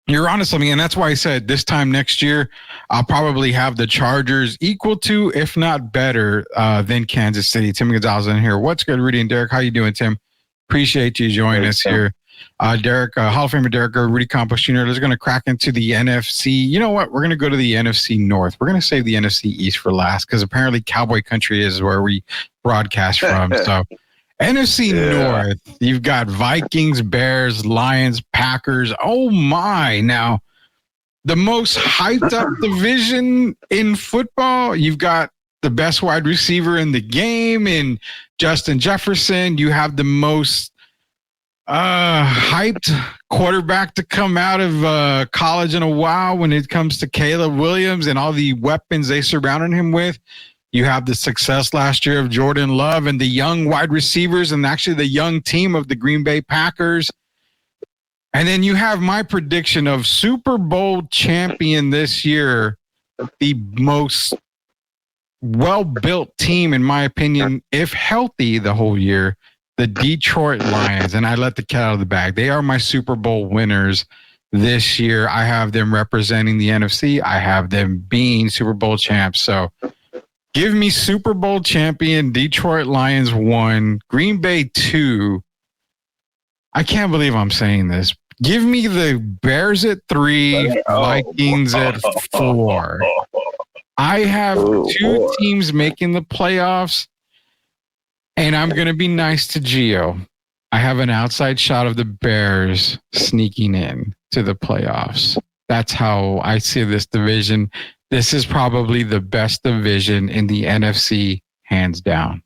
onto something. And that's why I said this time next year, I'll probably have the Chargers equal to, if not better, than Kansas City. Tim Gonzalez in here. What's good, Rudy and Derek? How you doing, Tim? Appreciate you joining us here. Derek, Hall of Famer Derek, Rudy Campos Jr. is going to crack into the NFC. You know what? We're going to go to the NFC North. We're going to save the NFC East for last, because apparently Cowboy Country is where we broadcast from. So NFC North, you've got Vikings, Bears, Lions, Packers. Oh my. Now, the most hyped up division in football, you've got the best wide receiver in the game in Justin Jefferson. You have the most hyped quarterback to come out of college in a while when it comes to Caleb Williams and all the weapons they surrounded him with. You have the success last year of Jordan Love and the young wide receivers and actually the young team of the Green Bay Packers. And then you have my prediction of Super Bowl champion this year, the most well-built team, in my opinion, if healthy the whole year, the Detroit Lions. And I let the cat out of the bag. They are my Super Bowl winners this year. I have them representing the NFC. I have them being Super Bowl champs. So give me Super Bowl champion, Detroit Lions 1, Green Bay 2. I can't believe I'm saying this. Give me the Bears at 3, Vikings at 4. I have two teams making the playoffs, and I'm going to be nice to Gio. I have an outside shot of the Bears sneaking in to the playoffs. That's how I see this division. This is probably the best division in the NFC, hands down.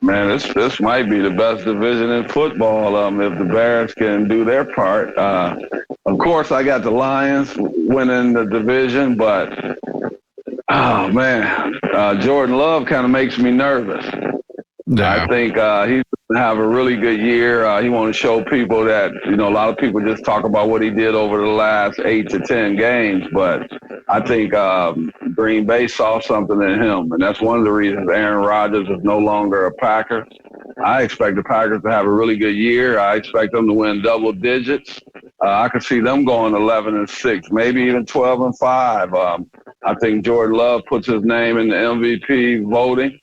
Man, this might be the best division in football if the Bears can do their part. Of course, I got the Lions winning the division, but, oh, man, Jordan Love kind of makes me nervous. Yeah. I think he's going to have a really good year. He wants to show people that, a lot of people just talk about what he did over the last 8 to 10 games, but I think Green Bay saw something in him, and that's one of the reasons Aaron Rodgers is no longer a Packer. I expect the Packers to have a really good year. I expect them to win double digits. I could see them going 11-6, maybe even 12-5. I think Jordan Love puts his name in the MVP voting.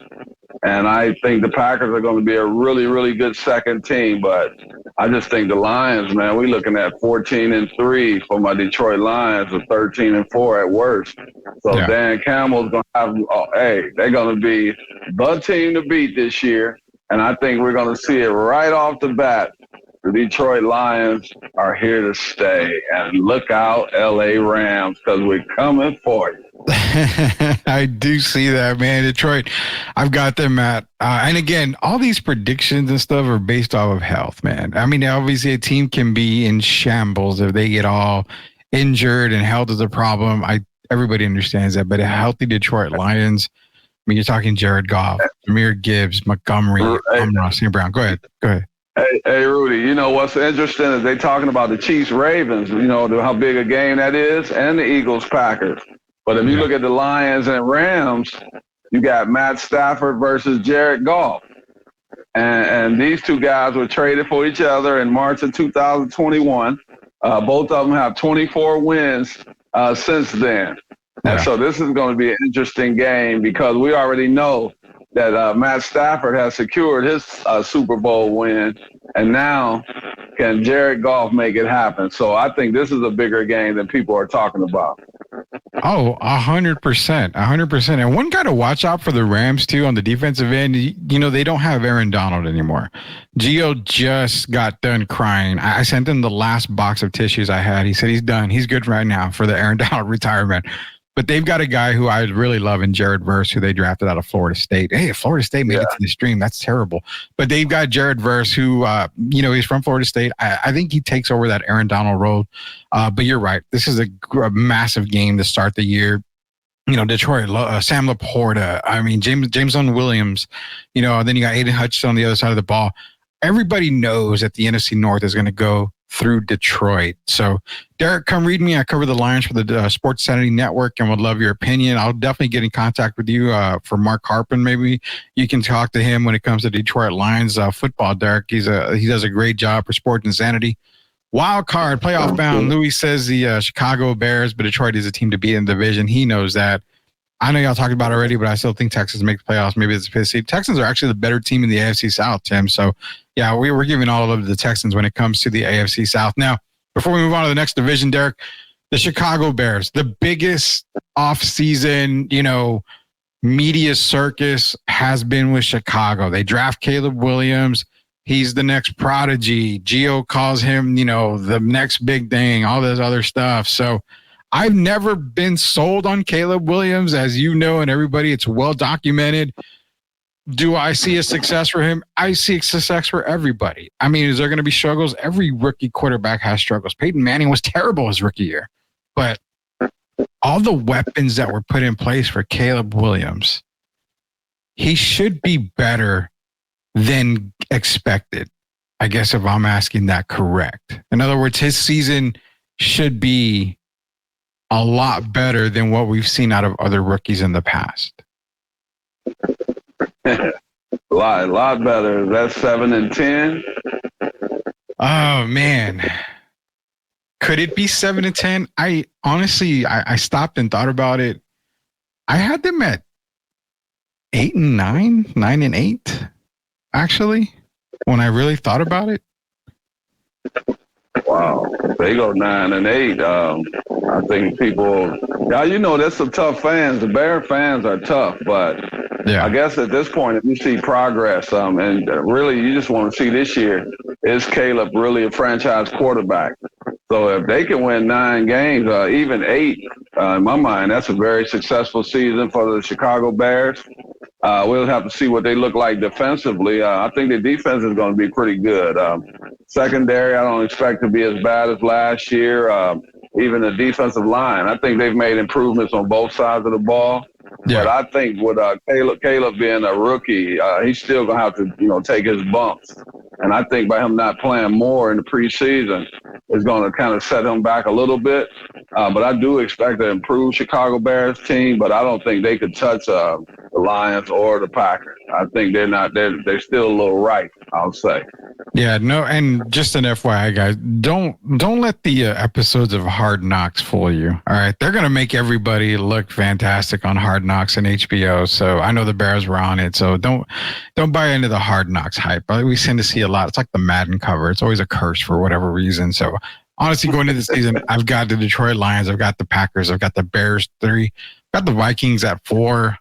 And I think the Packers are going to be a really, really good second team. But I just think the Lions, man, we're looking at 14-3 for my Detroit Lions, or 13-4 at worst. So yeah. Dan Campbell's going to have, they're going to be the team to beat this year. And I think we're going to see it right off the bat. The Detroit Lions are here to stay. And look out, LA Rams, because we're coming for you. I do see that, man. Detroit, I've got them at, and again, all these predictions and stuff are based off of health, man. I mean, obviously a team can be in shambles if they get all injured, and health is a problem. Everybody understands that, but a healthy Detroit Lions, I mean, you're talking Jared Goff, Jahmyr Gibbs, Montgomery, St. Brown. Go ahead. Hey, Rudy, what's interesting is they talking about the Chiefs-Ravens, how big a game that is, and the Eagles-Packers. But if you look at the Lions and Rams, you got Matt Stafford versus Jared Goff. And these two guys were traded for each other in March of 2021. Both of them have 24 wins since then. Yeah. And so this is going to be an interesting game, because we already know that Matt Stafford has secured his Super Bowl win, and now can Jared Goff make it happen? So I think this is a bigger game than people are talking about. Oh, 100%, 100%. And one guy to watch out for the Rams too on the defensive end. They don't have Aaron Donald anymore. Gio just got done crying. I sent him the last box of tissues I had. He said he's done. He's good right now for the Aaron Donald retirement. But they've got a guy who I really love in Jared Verse, who they drafted out of Florida State. Hey, if Florida State made it to the stream, that's terrible. But they've got Jared Verse, who, he's from Florida State. I think he takes over that Aaron Donald role. But you're right. This is a massive game to start the year. Detroit, Sam Laporta. I mean, Jameson Williams. Then you got Aiden Hutchinson on the other side of the ball. Everybody knows that the NFC North is going to go through Detroit. So, Derek, come read me. I cover the Lions for the Sports Sanity Network and would love your opinion. I'll definitely get in contact with you for Mark Harpin. Maybe you can talk to him when it comes to Detroit Lions football, Derek. He does a great job for Sports Insanity. Wild card, playoff bound. Louis says the Chicago Bears, but Detroit is a team to beat in the division. He knows that. I know y'all talked about it already, but I still think Texas makes playoffs. Maybe it's a fifth seed. Texans are actually the better team in the AFC South, Tim. So, yeah, we were giving all of the Texans when it comes to the AFC South. Now, before we move on to the next division, Derek, the Chicago Bears, the biggest offseason, media circus has been with Chicago. They draft Caleb Williams. He's the next prodigy. Gio calls him, the next big thing, all this other stuff. So I've never been sold on Caleb Williams, as you know, and everybody, it's well documented. Do I see a success for him? I see a success for everybody. I mean, is there going to be struggles? Every rookie quarterback has struggles. Peyton Manning was terrible his rookie year, but all the weapons that were put in place for Caleb Williams, he should be better than expected. I guess if I'm asking that correct. In other words, his season should be a lot better than what we've seen out of other rookies in the past. A lot better. That's 7-10. Oh man, could it be 7-10? I honestly, I stopped and thought about it. I had them at 8-9, 9-8. Actually, when I really thought about it. Wow, they go 9-8. I think people, that's some tough fans. The Bear fans are tough, but I guess at this point, if you see progress, and really you just want to see this year, is Caleb really a franchise quarterback? So if they can win 9 games, even 8, in my mind, that's a very successful season for the Chicago Bears. We'll have to see what they look like defensively. I think the defense is going to be pretty good. Secondary, I don't expect to be as bad as last year. Even the defensive line, I think they've made improvements on both sides of the ball. Yeah. But I think with Caleb being a rookie, he's still going to have to, take his bumps. And I think by him not playing more in the preseason is going to kind of set him back a little bit. But I do expect an improved Chicago Bears team, but I don't think they could touch the Lions or the Packers. I think they're still a little ripe, I'll say. Yeah, no, and just an FYI, guys, don't let the episodes of Hard Knocks fool you. All right, they're gonna make everybody look fantastic on Hard Knocks and HBO. So I know the Bears were on it, so don't buy into the Hard Knocks hype. We tend to see a lot. It's like the Madden cover. It's always a curse for whatever reason. So honestly, going into the season, I've got the Detroit Lions, I've got the Packers, I've got the Bears 3. Got the Vikings at 4.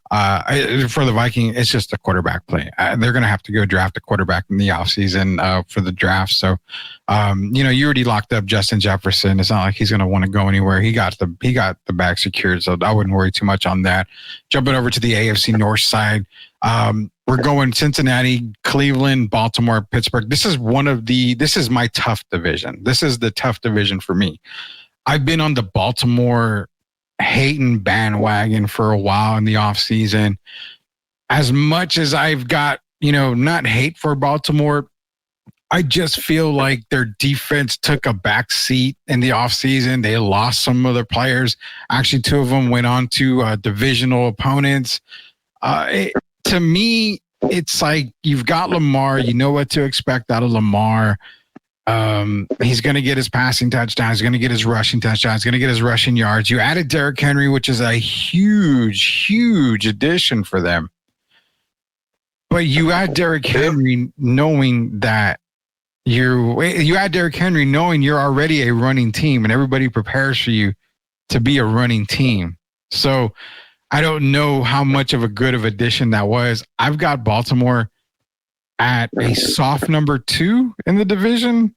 For the Vikings, it's just a quarterback play. They're going to have to go draft a quarterback in the offseason for the draft. So, you already locked up Justin Jefferson. It's not like he's going to want to go anywhere. He got the bag secured, so I wouldn't worry too much on that. Jumping over to the AFC North side, we're going Cincinnati, Cleveland, Baltimore, Pittsburgh. This is my tough division. This is the tough division for me. I've been on the Baltimore hating bandwagon for a while in the offseason. As much as I've got, not hate for Baltimore, I just feel like their defense took a back seat in the offseason. They lost some of their players. Actually, 2 of them went on to divisional opponents. To me, it's like you've got Lamar. You know what to expect out of Lamar. He's going to get his passing touchdowns. He's going to get his rushing touchdowns. He's going to get his rushing yards. You added Derrick Henry, which is a huge, huge addition for them. But you add Derrick Henry knowing that you add Derrick Henry knowing you're already a running team and everybody prepares for you to be a running team. So I don't know how much of a good of addition that was. I've got Baltimore at a soft number 2 in the division,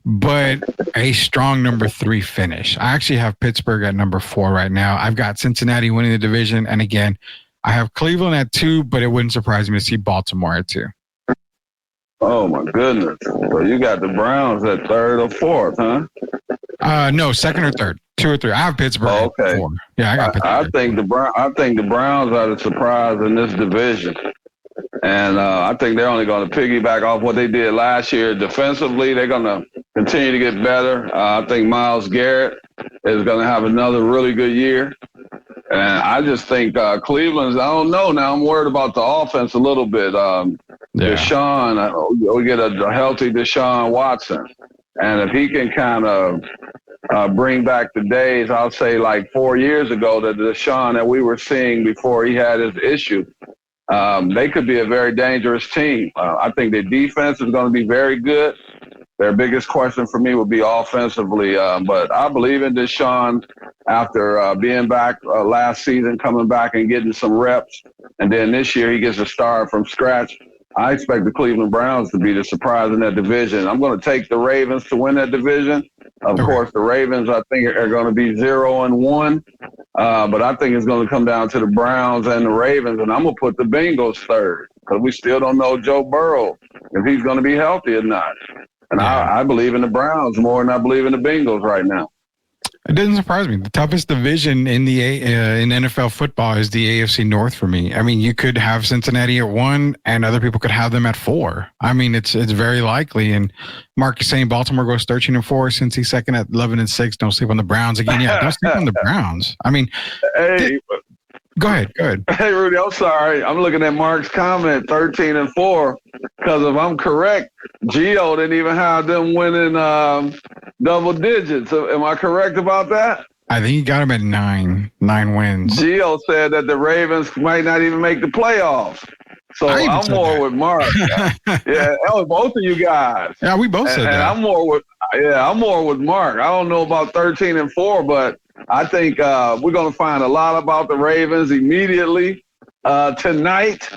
but a strong number 3 finish. I actually have Pittsburgh at number 4 right now. I've got Cincinnati winning the division. And again, I have Cleveland at 2, but it wouldn't surprise me to see Baltimore at 2. Oh, my goodness. So you got the Browns at 3rd or 4th, huh? No, 2nd or 3rd. 2 or 3. I have Pittsburgh at 4. Yeah, I got Pittsburgh. I think the Browns are the surprise in this division. And I think they're only going to piggyback off what they did last year. Defensively, they're going to continue to get better. I think Myles Garrett is going to have another really good year. And I just think Cleveland's, I don't know now. I'm worried about the offense a little bit. Deshaun, we get a healthy Deshaun Watson. And if he can kind of bring back the days, I'll say like 4 years ago, the Deshaun that we were seeing before he had his issue, they could be a very dangerous team. I think their defense is going to be very good. Their biggest question for me would be offensively. But I believe in Deshaun after being back last season, coming back and getting some reps. And then this year he gets a start from scratch. I expect the Cleveland Browns to be the surprise in that division. I'm going to take the Ravens to win that division. Of course, the Ravens, I think, are going to be 0-1. But I think it's going to come down to the Browns and the Ravens. And I'm going to put the Bengals 3rd because we still don't know Joe Burrow, if he's going to be healthy or not. And I believe in the Browns more than I believe in the Bengals right now. It doesn't surprise me. The toughest division in the in NFL football is the AFC North for me. I mean, you could have Cincinnati at 1, and other people could have them at 4. I mean, it's very likely. And Mark is saying Baltimore goes 13-4, since he's 2nd at 11-6. Don't sleep on the Browns again. Yeah, don't sleep on the Browns. I mean, go ahead. Hey, Rudy, I'm sorry. I'm looking at Mark's comment, 13-4, because if I'm correct, Gio didn't even have them winning double digits. Am I correct about that? I think he got him at 9 wins. Gio said that the Ravens might not even make the playoffs. So I'm more with Mark. Yeah, both of you guys. Yeah, we both said that. And I'm more with Mark. I don't know about 13-4, but I think we're going to find a lot about the Ravens immediately tonight.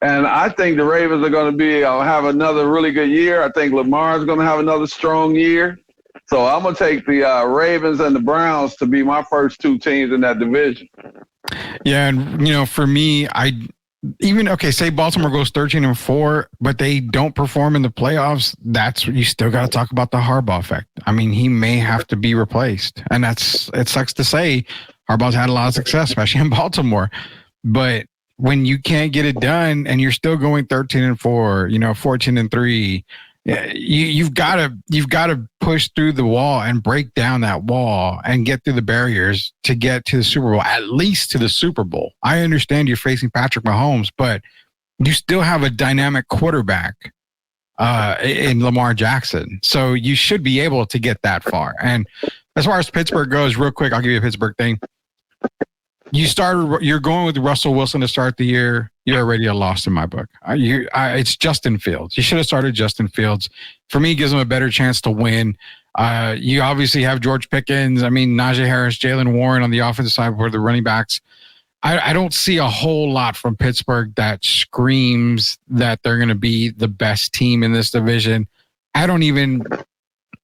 And I think the Ravens are going to have another really good year. I think Lamar's going to have another strong year. So I'm going to take the Ravens and the Browns to be my first 2 teams in that division. Yeah, and, for me, say Baltimore goes 13-4, but they don't perform in the playoffs. You still got to talk about the Harbaugh effect. I mean, he may have to be replaced, and it sucks to say. Harbaugh's had a lot of success, especially in Baltimore, but when you can't get it done and you're still going 13-4, 14-3, you've got to push through the wall and break down that wall and get through the barriers to get to the Super Bowl, at least to the Super Bowl. I understand you're facing Patrick Mahomes, but you still have a dynamic quarterback in Lamar Jackson. So you should be able to get that far. And as far as Pittsburgh goes, real quick, I'll give you a Pittsburgh thing. You're going with Russell Wilson to start the year. You're already a loss in my book. It's Justin Fields. You should have started Justin Fields. For me, it gives him a better chance to win. You obviously have George Pickens. I mean, Najee Harris, Jalen Warren on the offensive side for the running backs. I don't see a whole lot from Pittsburgh that screams that they're going to be the best team in this division.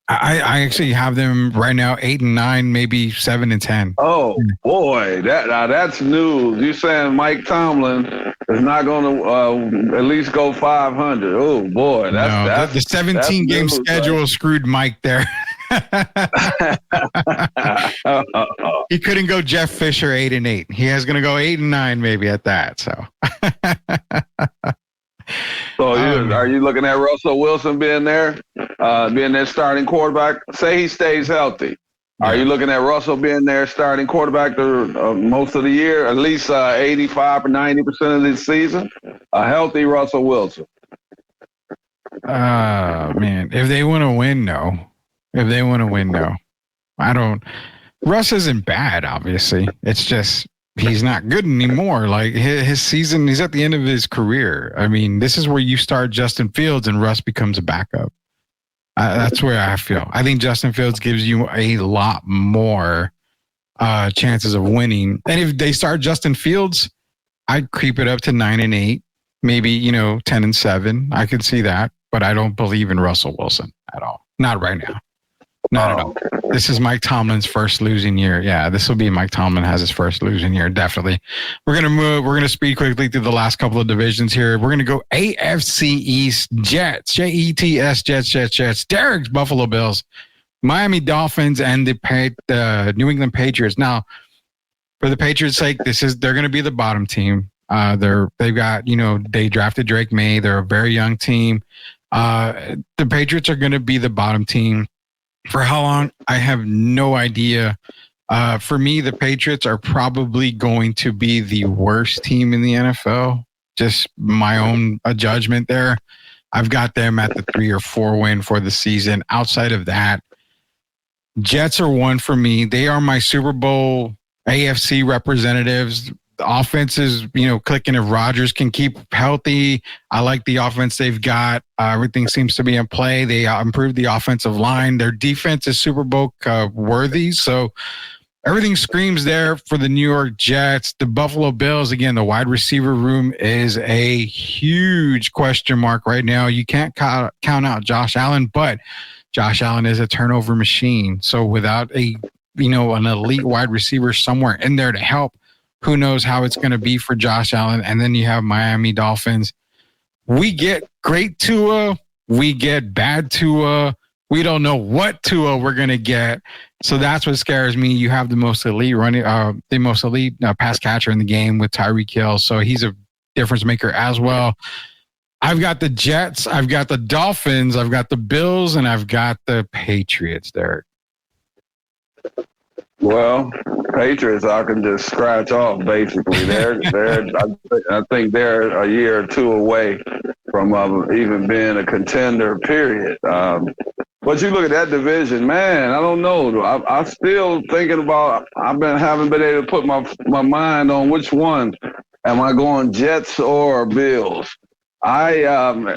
I actually have them right now 8-9, maybe 7-10. Oh boy, that's news. You saying Mike Tomlin is not going to at least go 500? Oh boy, that's the 17 game schedule screwed Mike there. He couldn't go Jeff Fisher 8-8. He is going to go 8-9 maybe at that. So. So are you looking at Russell Wilson being their starting quarterback? Say he stays healthy. Yeah. Are you looking at Russell being their starting quarterback most of the year, at least 85 or 90% of this season? A healthy Russell Wilson. Man, if they want to win, no. I don't. Russ isn't bad, obviously. It's just he's not good anymore. Like his season, he's at the end of his career. I mean, this is where you start Justin Fields and Russ becomes a backup. That's where I feel. I think Justin Fields gives you a lot more chances of winning. And if they start Justin Fields, I'd creep it up to 9-8, maybe 10-7. I could see that, but I don't believe in Russell Wilson at all. Not right now. Not at all. This is Mike Tomlin's first losing year. Yeah, this will be Mike Tomlin has his first losing year. Definitely. We're going to speed quickly through the last couple of divisions here. We're going to go AFC East Jets, Jets, Jets, Derek's Buffalo Bills, Miami Dolphins, and the New England Patriots. Now, for the Patriots' sake, they're going to be the bottom team. They've got, they drafted Drake May. They're a very young team. The Patriots are going to be the bottom team. For how long? I have no idea. For me, the Patriots are probably going to be the worst team in the NFL. Just my own judgment there. I've got them at the 3 or 4 win for the season. Outside of that, Jets are one for me. They are my Super Bowl AFC representatives. The offense is, clicking. If Rodgers can keep healthy, I like the offense they've got. Everything seems to be in play. They improved the offensive line. Their defense is Super Bowl worthy. So everything screams there for the New York Jets. The Buffalo Bills, again, the wide receiver room is a huge question mark right now. You can't count out Josh Allen, but Josh Allen is a turnover machine. So without an elite wide receiver somewhere in there to help, who knows how it's going to be for Josh Allen. And then you have Miami Dolphins. We get great Tua. We get bad Tua. We don't know what Tua we're going to get. So that's what scares me. You have the most elite pass catcher in the game with Tyreek Hill. So he's a difference maker as well. I've got the Jets. I've got the Dolphins. I've got the Bills, and I've got the Patriots, Derek. Well, Patriots, I can just scratch off. Basically, I think they're a year or two away from even being a contender. Period. But you look at that division, man. I don't know. I'm still thinking about. Haven't been able to put my mind on which one. Am I going Jets or Bills? I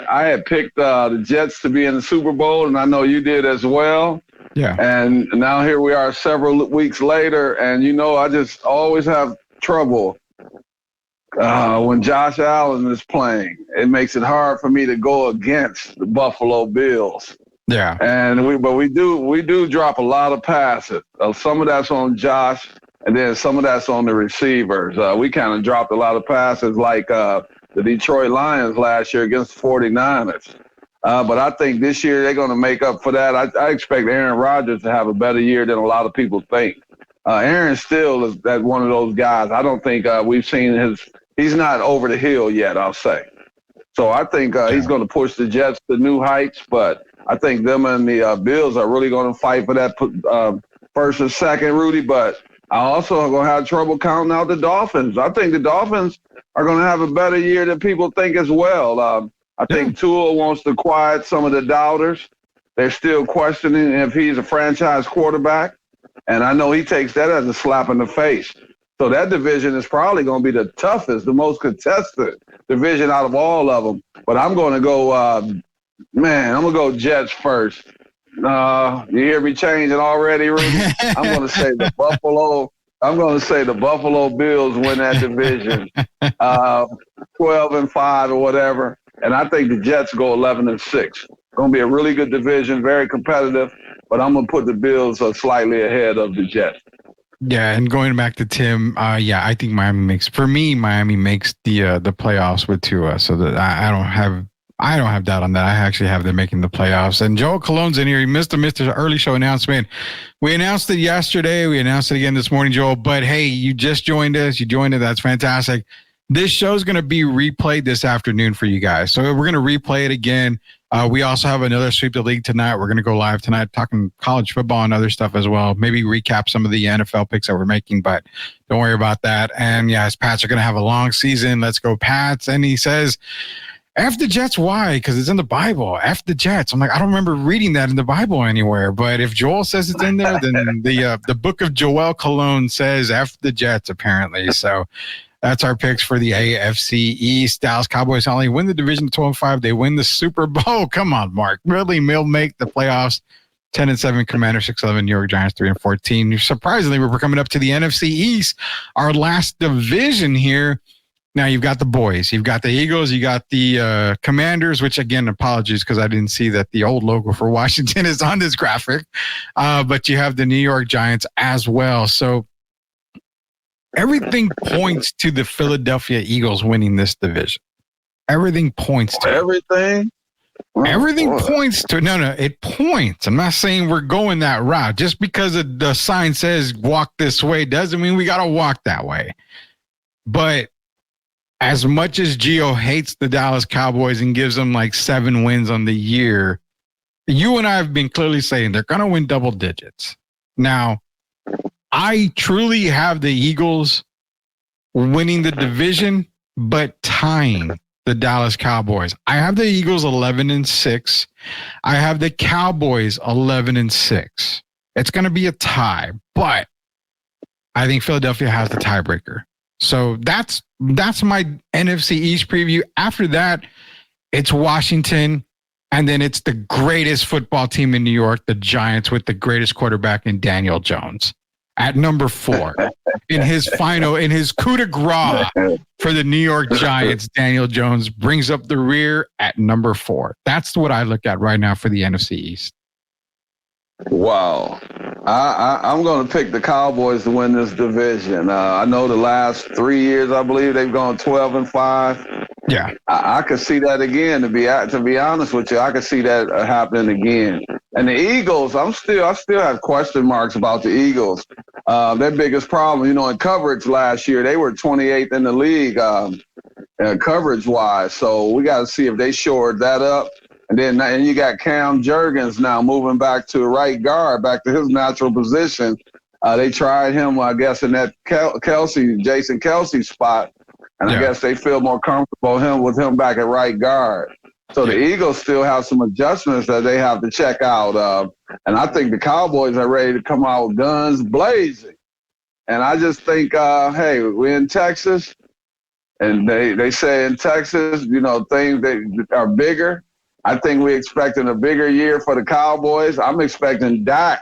had picked the Jets to be in the Super Bowl, and I know you did as well. Yeah. And now here we are several weeks later, and I just always have trouble when Josh Allen is playing. It makes it hard for me to go against the Buffalo Bills. Yeah. And we do drop a lot of passes. Some of that's on Josh, and then some of that's on the receivers. We kind of dropped a lot of passes like the Detroit Lions last year against the 49ers. But I think this year they're going to make up for that. I expect Aaron Rodgers to have a better year than a lot of people think. Aaron still is that one of those guys. I don't think we've seen he's not over the hill yet, I'll say. So I think he's going to push the Jets to new heights, but I think them and the Bills are really going to fight for that first and second, Rudy. But I also am going to have trouble counting out the Dolphins. I think the Dolphins are going to have a better year than people think as well. I think Tua wants to quiet some of the doubters. They're still questioning if he's a franchise quarterback. And I know he takes that as a slap in the face. So that division is probably going to be the toughest, the most contested division out of all of them. But I'm going to go, I'm going to go Jets first. You hear me changing already, Rudy? I'm going to say the Buffalo Bills win that division, 12-5 or whatever. And I think the Jets go 11-6. Going to be a really good division, very competitive. But I'm going to put the Bills slightly ahead of the Jets. Yeah, and going back to Tim, I think Miami makes the playoffs with Tua. So that I don't have doubt on that. I actually have them making the playoffs. And Joel Cologne's in here. He missed the early show announcement. We announced it yesterday. We announced it again this morning, Joel. But hey, you just joined us. You joined it. That's fantastic. This show is going to be replayed this afternoon for you guys. So we're going to replay it again. We also have another Sweep the League tonight. We're going to go live tonight talking college football and other stuff as well. Maybe recap some of the NFL picks that we're making, but don't worry about that. And yes, Pats are going to have a long season. Let's go Pats. And he says, F the Jets, why? Because it's in the Bible. F the Jets. I'm like, I don't remember reading that in the Bible anywhere. But if Joel says it's in there, then the book of Joel Cologne says F the Jets, apparently. So that's our picks for the AFC East. Dallas Cowboys not only win the division 12-5, they win the Super Bowl. Come on, Mark. Really, they'll make the playoffs. 10-7, Commanders 6-11, New York Giants 3-14. Surprisingly, we're coming up to the NFC East, our last division here. Now you've got the boys, you've got the Eagles, you got the Commanders, which again, apologies because I didn't see that the old logo for Washington is on this graphic. But you have the New York Giants as well. So everything points to the Philadelphia Eagles winning this division. Everything points to everything. Everything points to it points. I'm not saying we're going that route. Just because the sign says walk this way doesn't mean we got to walk that way. But as much as Gio hates the Dallas Cowboys and gives them like 7 wins on the year, you and I have been clearly saying they're going to win double digits. Now, I truly have the Eagles winning the division, but tying the Dallas Cowboys. I have the Eagles 11-6. I have the Cowboys 11-6. It's going to be a tie, but I think Philadelphia has the tiebreaker. So that's my NFC East preview. After that, it's Washington, and then it's the greatest football team in New York, the Giants, with the greatest quarterback in Daniel Jones at number 4 in his coup de grace for the New York Giants. Daniel Jones brings up the rear at number 4. That's what I look at right now for the NFC East. Wow. I'm going to pick the Cowboys to win this division. I know the last 3 years, I believe they've gone 12-5. Yeah. I could see that again. To be honest with you, I could see that happening again. And the Eagles, I still have question marks about the Eagles. Their biggest problem, in coverage last year, they were 28th in the league coverage-wise. So we got to see if they shored that up. And you got Cam Jurgens now moving back to right guard, back to his natural position. They tried him, I guess, in that Jason Kelce spot. And I guess they feel more comfortable with him back at right guard. So the Eagles still have some adjustments that they have to check out. And I think the Cowboys are ready to come out guns blazing. And I just think, hey, we're in Texas. And they say in Texas, things that are bigger. I think we're expecting a bigger year for the Cowboys. I'm expecting Dak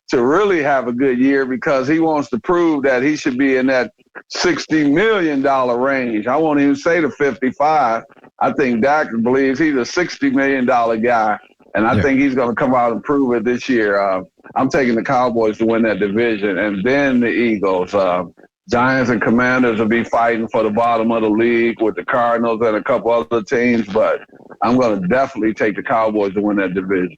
to really have a good year because he wants to prove that he should be in that $60 million range. I won't even say the 55. I think Dak believes he's a $60 million guy, and I think he's going to come out and prove it this year. I'm taking the Cowboys to win that division, and then the Eagles. Giants and Commanders will be fighting for the bottom of the league with the Cardinals and a couple other teams, but I'm going to definitely take the Cowboys to win that division.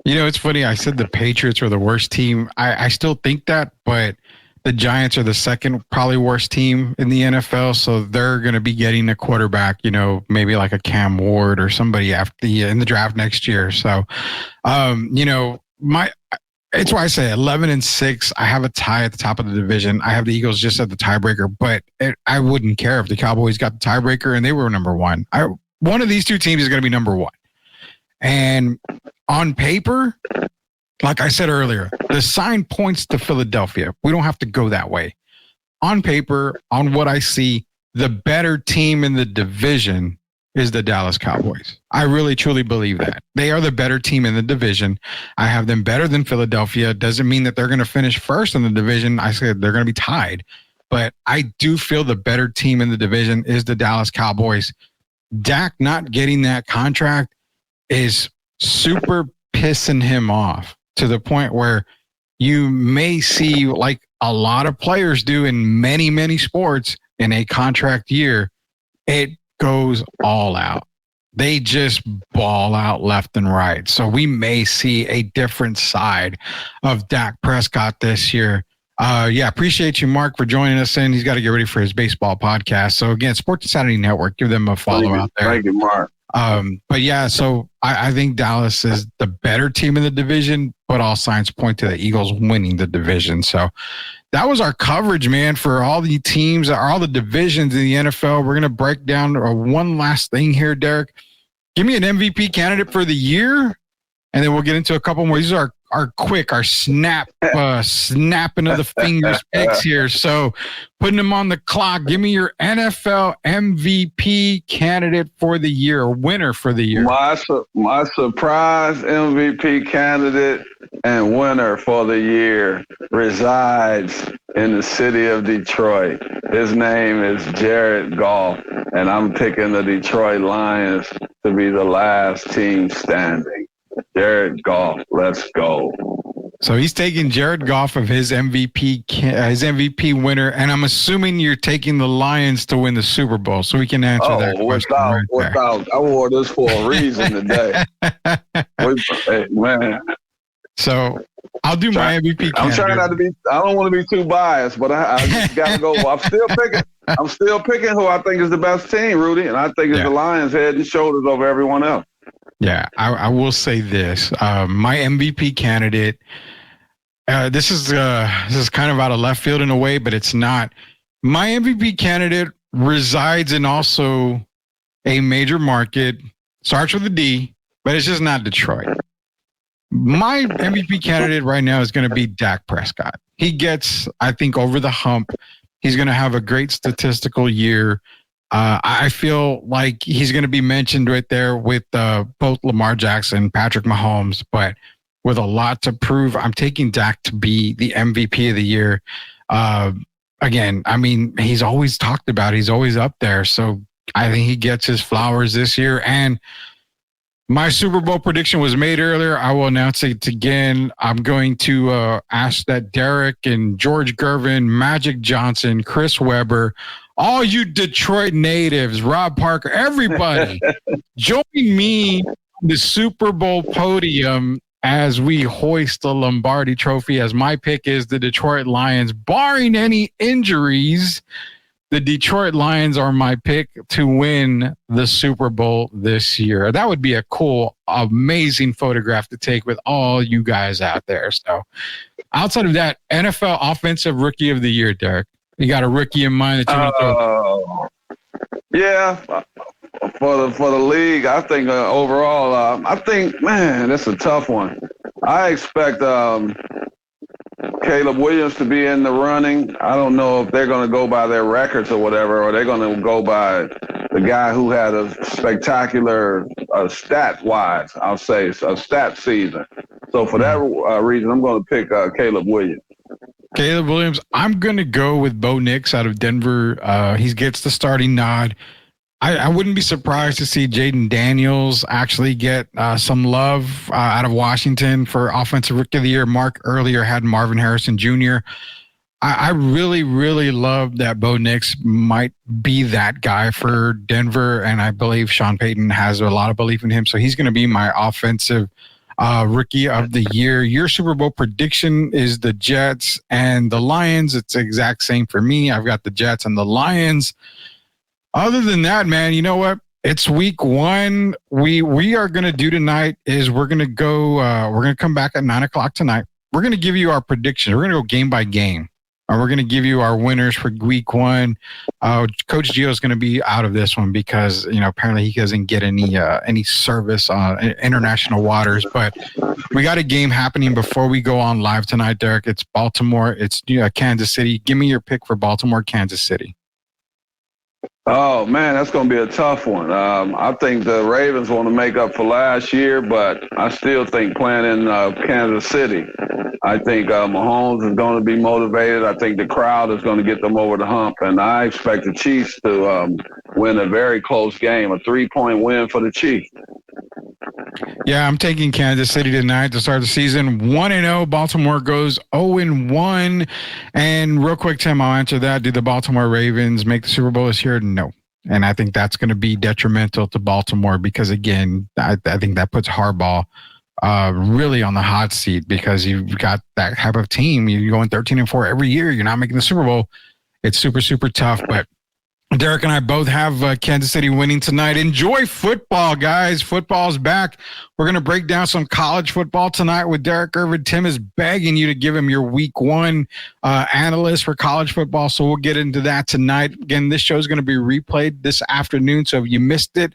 It's funny. I said the Patriots are the worst team. I still think that, but the Giants are the second probably worst team in the NFL, so they're going to be getting a quarterback, maybe like a Cam Ward or somebody in the draft next year. So, it's why I say 11-6. I have a tie at the top of the division. I have the Eagles just at the tiebreaker, but I wouldn't care if the Cowboys got the tiebreaker and they were number 1. One of these two teams is going to be number 1. And on paper, like I said earlier, the sign points to Philadelphia. We don't have to go that way. On paper, on what I see, the better team in the division is the Dallas Cowboys. I really, truly believe that. They are the better team in the division. I have them better than Philadelphia. Doesn't mean that they're going to finish first in the division. I said they're going to be tied. But I do feel the better team in the division is the Dallas Cowboys. Dak not getting that contract is super pissing him off to the point where you may see, like a lot of players do in many, many sports, in a contract year, it goes all out. They just ball out left and right. So we may see a different side of Dak Prescott this year. Appreciate you, Mark, for joining us. And he's got to get ready for his baseball podcast. So again, Sports Saturday Network, give them a follow out there. Thank you, Mark. So I think Dallas is the better team in the division, but all signs point to the Eagles winning the division. So that was our coverage, man, for all the teams, all the divisions in the NFL. We're going to break down one last thing here, Derek. Give me an MVP candidate for the year, and then we'll get into a couple more. These are our quick, our snapping of the fingers picks here. So putting them on the clock. Give me your NFL MVP candidate for the year, or winner for the year. My surprise MVP candidate and winner for the year resides in the city of Detroit. His name is Jared Goff, and I'm picking the Detroit Lions to be the last team standing. Jared Goff, let's go. So he's taking Jared Goff of his MVP winner, and I'm assuming you're taking the Lions to win the Super Bowl, so we can answer that question. Without, I wore this for a reason today. Hey, man. So I'll do my MVP. I'm trying not to be. I don't want to be too biased, but I just got to go. I'm still picking who I think is the best team, Rudy, and I think it's the Lions head and shoulders over everyone else. Yeah, I will say this. My MVP candidate. This is kind of out of left field in a way, but it's not. My MVP candidate resides in also a major market. Starts with a D, but it's just not Detroit. My MVP candidate right now is going to be Dak Prescott. He gets, I think, over the hump. He's going to have a great statistical year. I feel like he's going to be mentioned right there with both Lamar Jackson, Patrick Mahomes, but with a lot to prove. I'm taking Dak to be the MVP of the year. Again, I mean, he's always talked about it. He's always up there. So I think he gets his flowers this year. And my Super Bowl prediction was made earlier. I will announce it again. I'm going to ask that Derek and George Gervin, Magic Johnson, Chris Webber, all you Detroit natives, Rob Parker, everybody, join me on the Super Bowl podium as we hoist the Lombardi Trophy, as my pick is the Detroit Lions. Barring any injuries, the Detroit Lions are my pick to win the Super Bowl this year. That would be a cool, amazing photograph to take with all you guys out there. So outside of that, NFL Offensive Rookie of the Year, Derek. You got a rookie in mind that you want to throw? Yeah, for the league, I think overall, I think, man, that's a tough one. I expect Caleb Williams to be in the running. I don't know if they're going to go by their records or whatever, or they're going to go by the guy who had a spectacular stat-wise, I'll say, a stat season. So for that reason, I'm going to pick Caleb Williams. Caleb Williams. I'm going to go with Bo Nix out of Denver. He gets the starting nod. I wouldn't be surprised to see Jaden Daniels actually get some love out of Washington for Offensive Rookie of the Year. Mark earlier had Marvin Harrison Jr. I really, really love that Bo Nix might be that guy for Denver, and I believe Sean Payton has a lot of belief in him. So he's going to be my Offensive Rookie of the Year. Your Super Bowl prediction is the Jets and the Lions. It's the exact same for me. I've got the Jets and the Lions. Other than that, man, you know what? It's week one. We are going to do tonight is we're going to go, we're going to come back at 9:00 tonight. We're going to give you our predictions. We're going to go game by game. And we're going to give you our winners for week one. Coach Gio is going to be out of this one because, you know, apparently he doesn't get any service on international waters. But we got a game happening before we go on live tonight, Derek. It's Baltimore. It's Kansas City. Give me your pick for Baltimore, Kansas City. Oh, man, that's going to be a tough one. I think the Ravens want to make up for last year, but I still think playing in Kansas City, I think Mahomes is going to be motivated. I think the crowd is going to get them over the hump, and I expect the Chiefs to win a very close game, a 3-point win for the Chiefs. Yeah, I'm taking Kansas City tonight to start the season 1-0. Baltimore goes 0-1. And real quick, Tim, I'll answer that. Did the Baltimore Ravens make the Super Bowl this year? No. And I think that's going to be detrimental to Baltimore because, again, I think that puts Harbaugh really on the hot seat because you've got that type of team. You're going 13-4 every year. You're not making the Super Bowl. It's super, super tough. But Derek and I both have Kansas City winning tonight. Enjoy football, guys. Football's back. We're going to break down some college football tonight with Derek Irvin. Tim is begging you to give him your week one analyst for college football, so we'll get into that tonight. Again, this show is going to be replayed this afternoon, so if you missed it,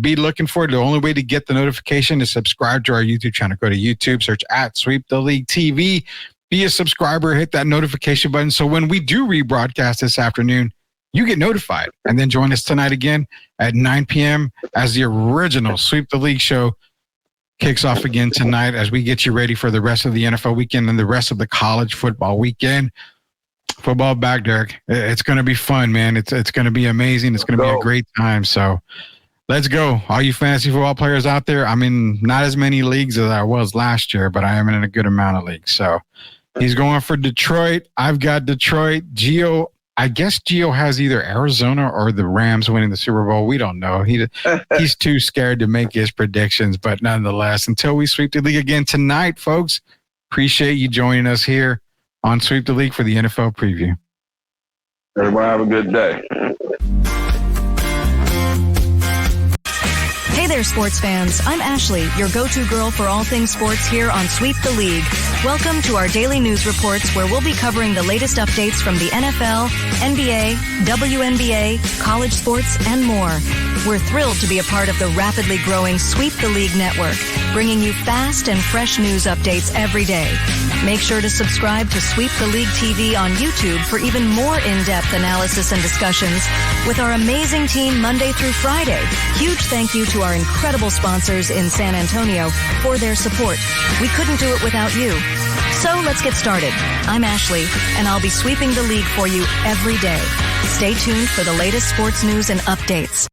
be looking for it. The only way to get the notification is subscribe to our YouTube channel. Go to YouTube, search at Sweep the League TV. Be a subscriber, hit that notification button. So when we do rebroadcast this afternoon, you get notified. And then join us tonight again at 9 p.m. as the original Sweep the League show kicks off again tonight as we get you ready for the rest of the NFL weekend and the rest of the college football weekend. Football back, Derek. It's going to be fun, man. It's going to be amazing. It's going to be a great time. So let's go. All you fantasy football players out there. I'm in not as many leagues as I was last year, but I am in a good amount of leagues. So he's going for Detroit. I've got Detroit. I guess Gio has either Arizona or the Rams winning the Super Bowl. We don't know. He's too scared to make his predictions, but nonetheless, until we sweep the league again tonight, folks, appreciate you joining us here on Sweep the League for the NFL preview. Everybody have a good day. Hey there, sports fans. I'm Ashley, your go-to girl for all things sports here on Sweep the League. Welcome to our daily news reports where we'll be covering the latest updates from the NFL, NBA, WNBA, college sports, and more. We're thrilled to be a part of the rapidly growing Sweep the League network, bringing you fast and fresh news updates every day. Make sure to subscribe to Sweep the League TV on YouTube for even more in-depth analysis and discussions with our amazing team Monday through Friday. Huge thank you to our incredible sponsors in San Antonio for their support. We couldn't do it without you. So let's get started. I'm Ashley, and I'll be sweeping the league for you every day. Stay tuned for the latest sports news and updates.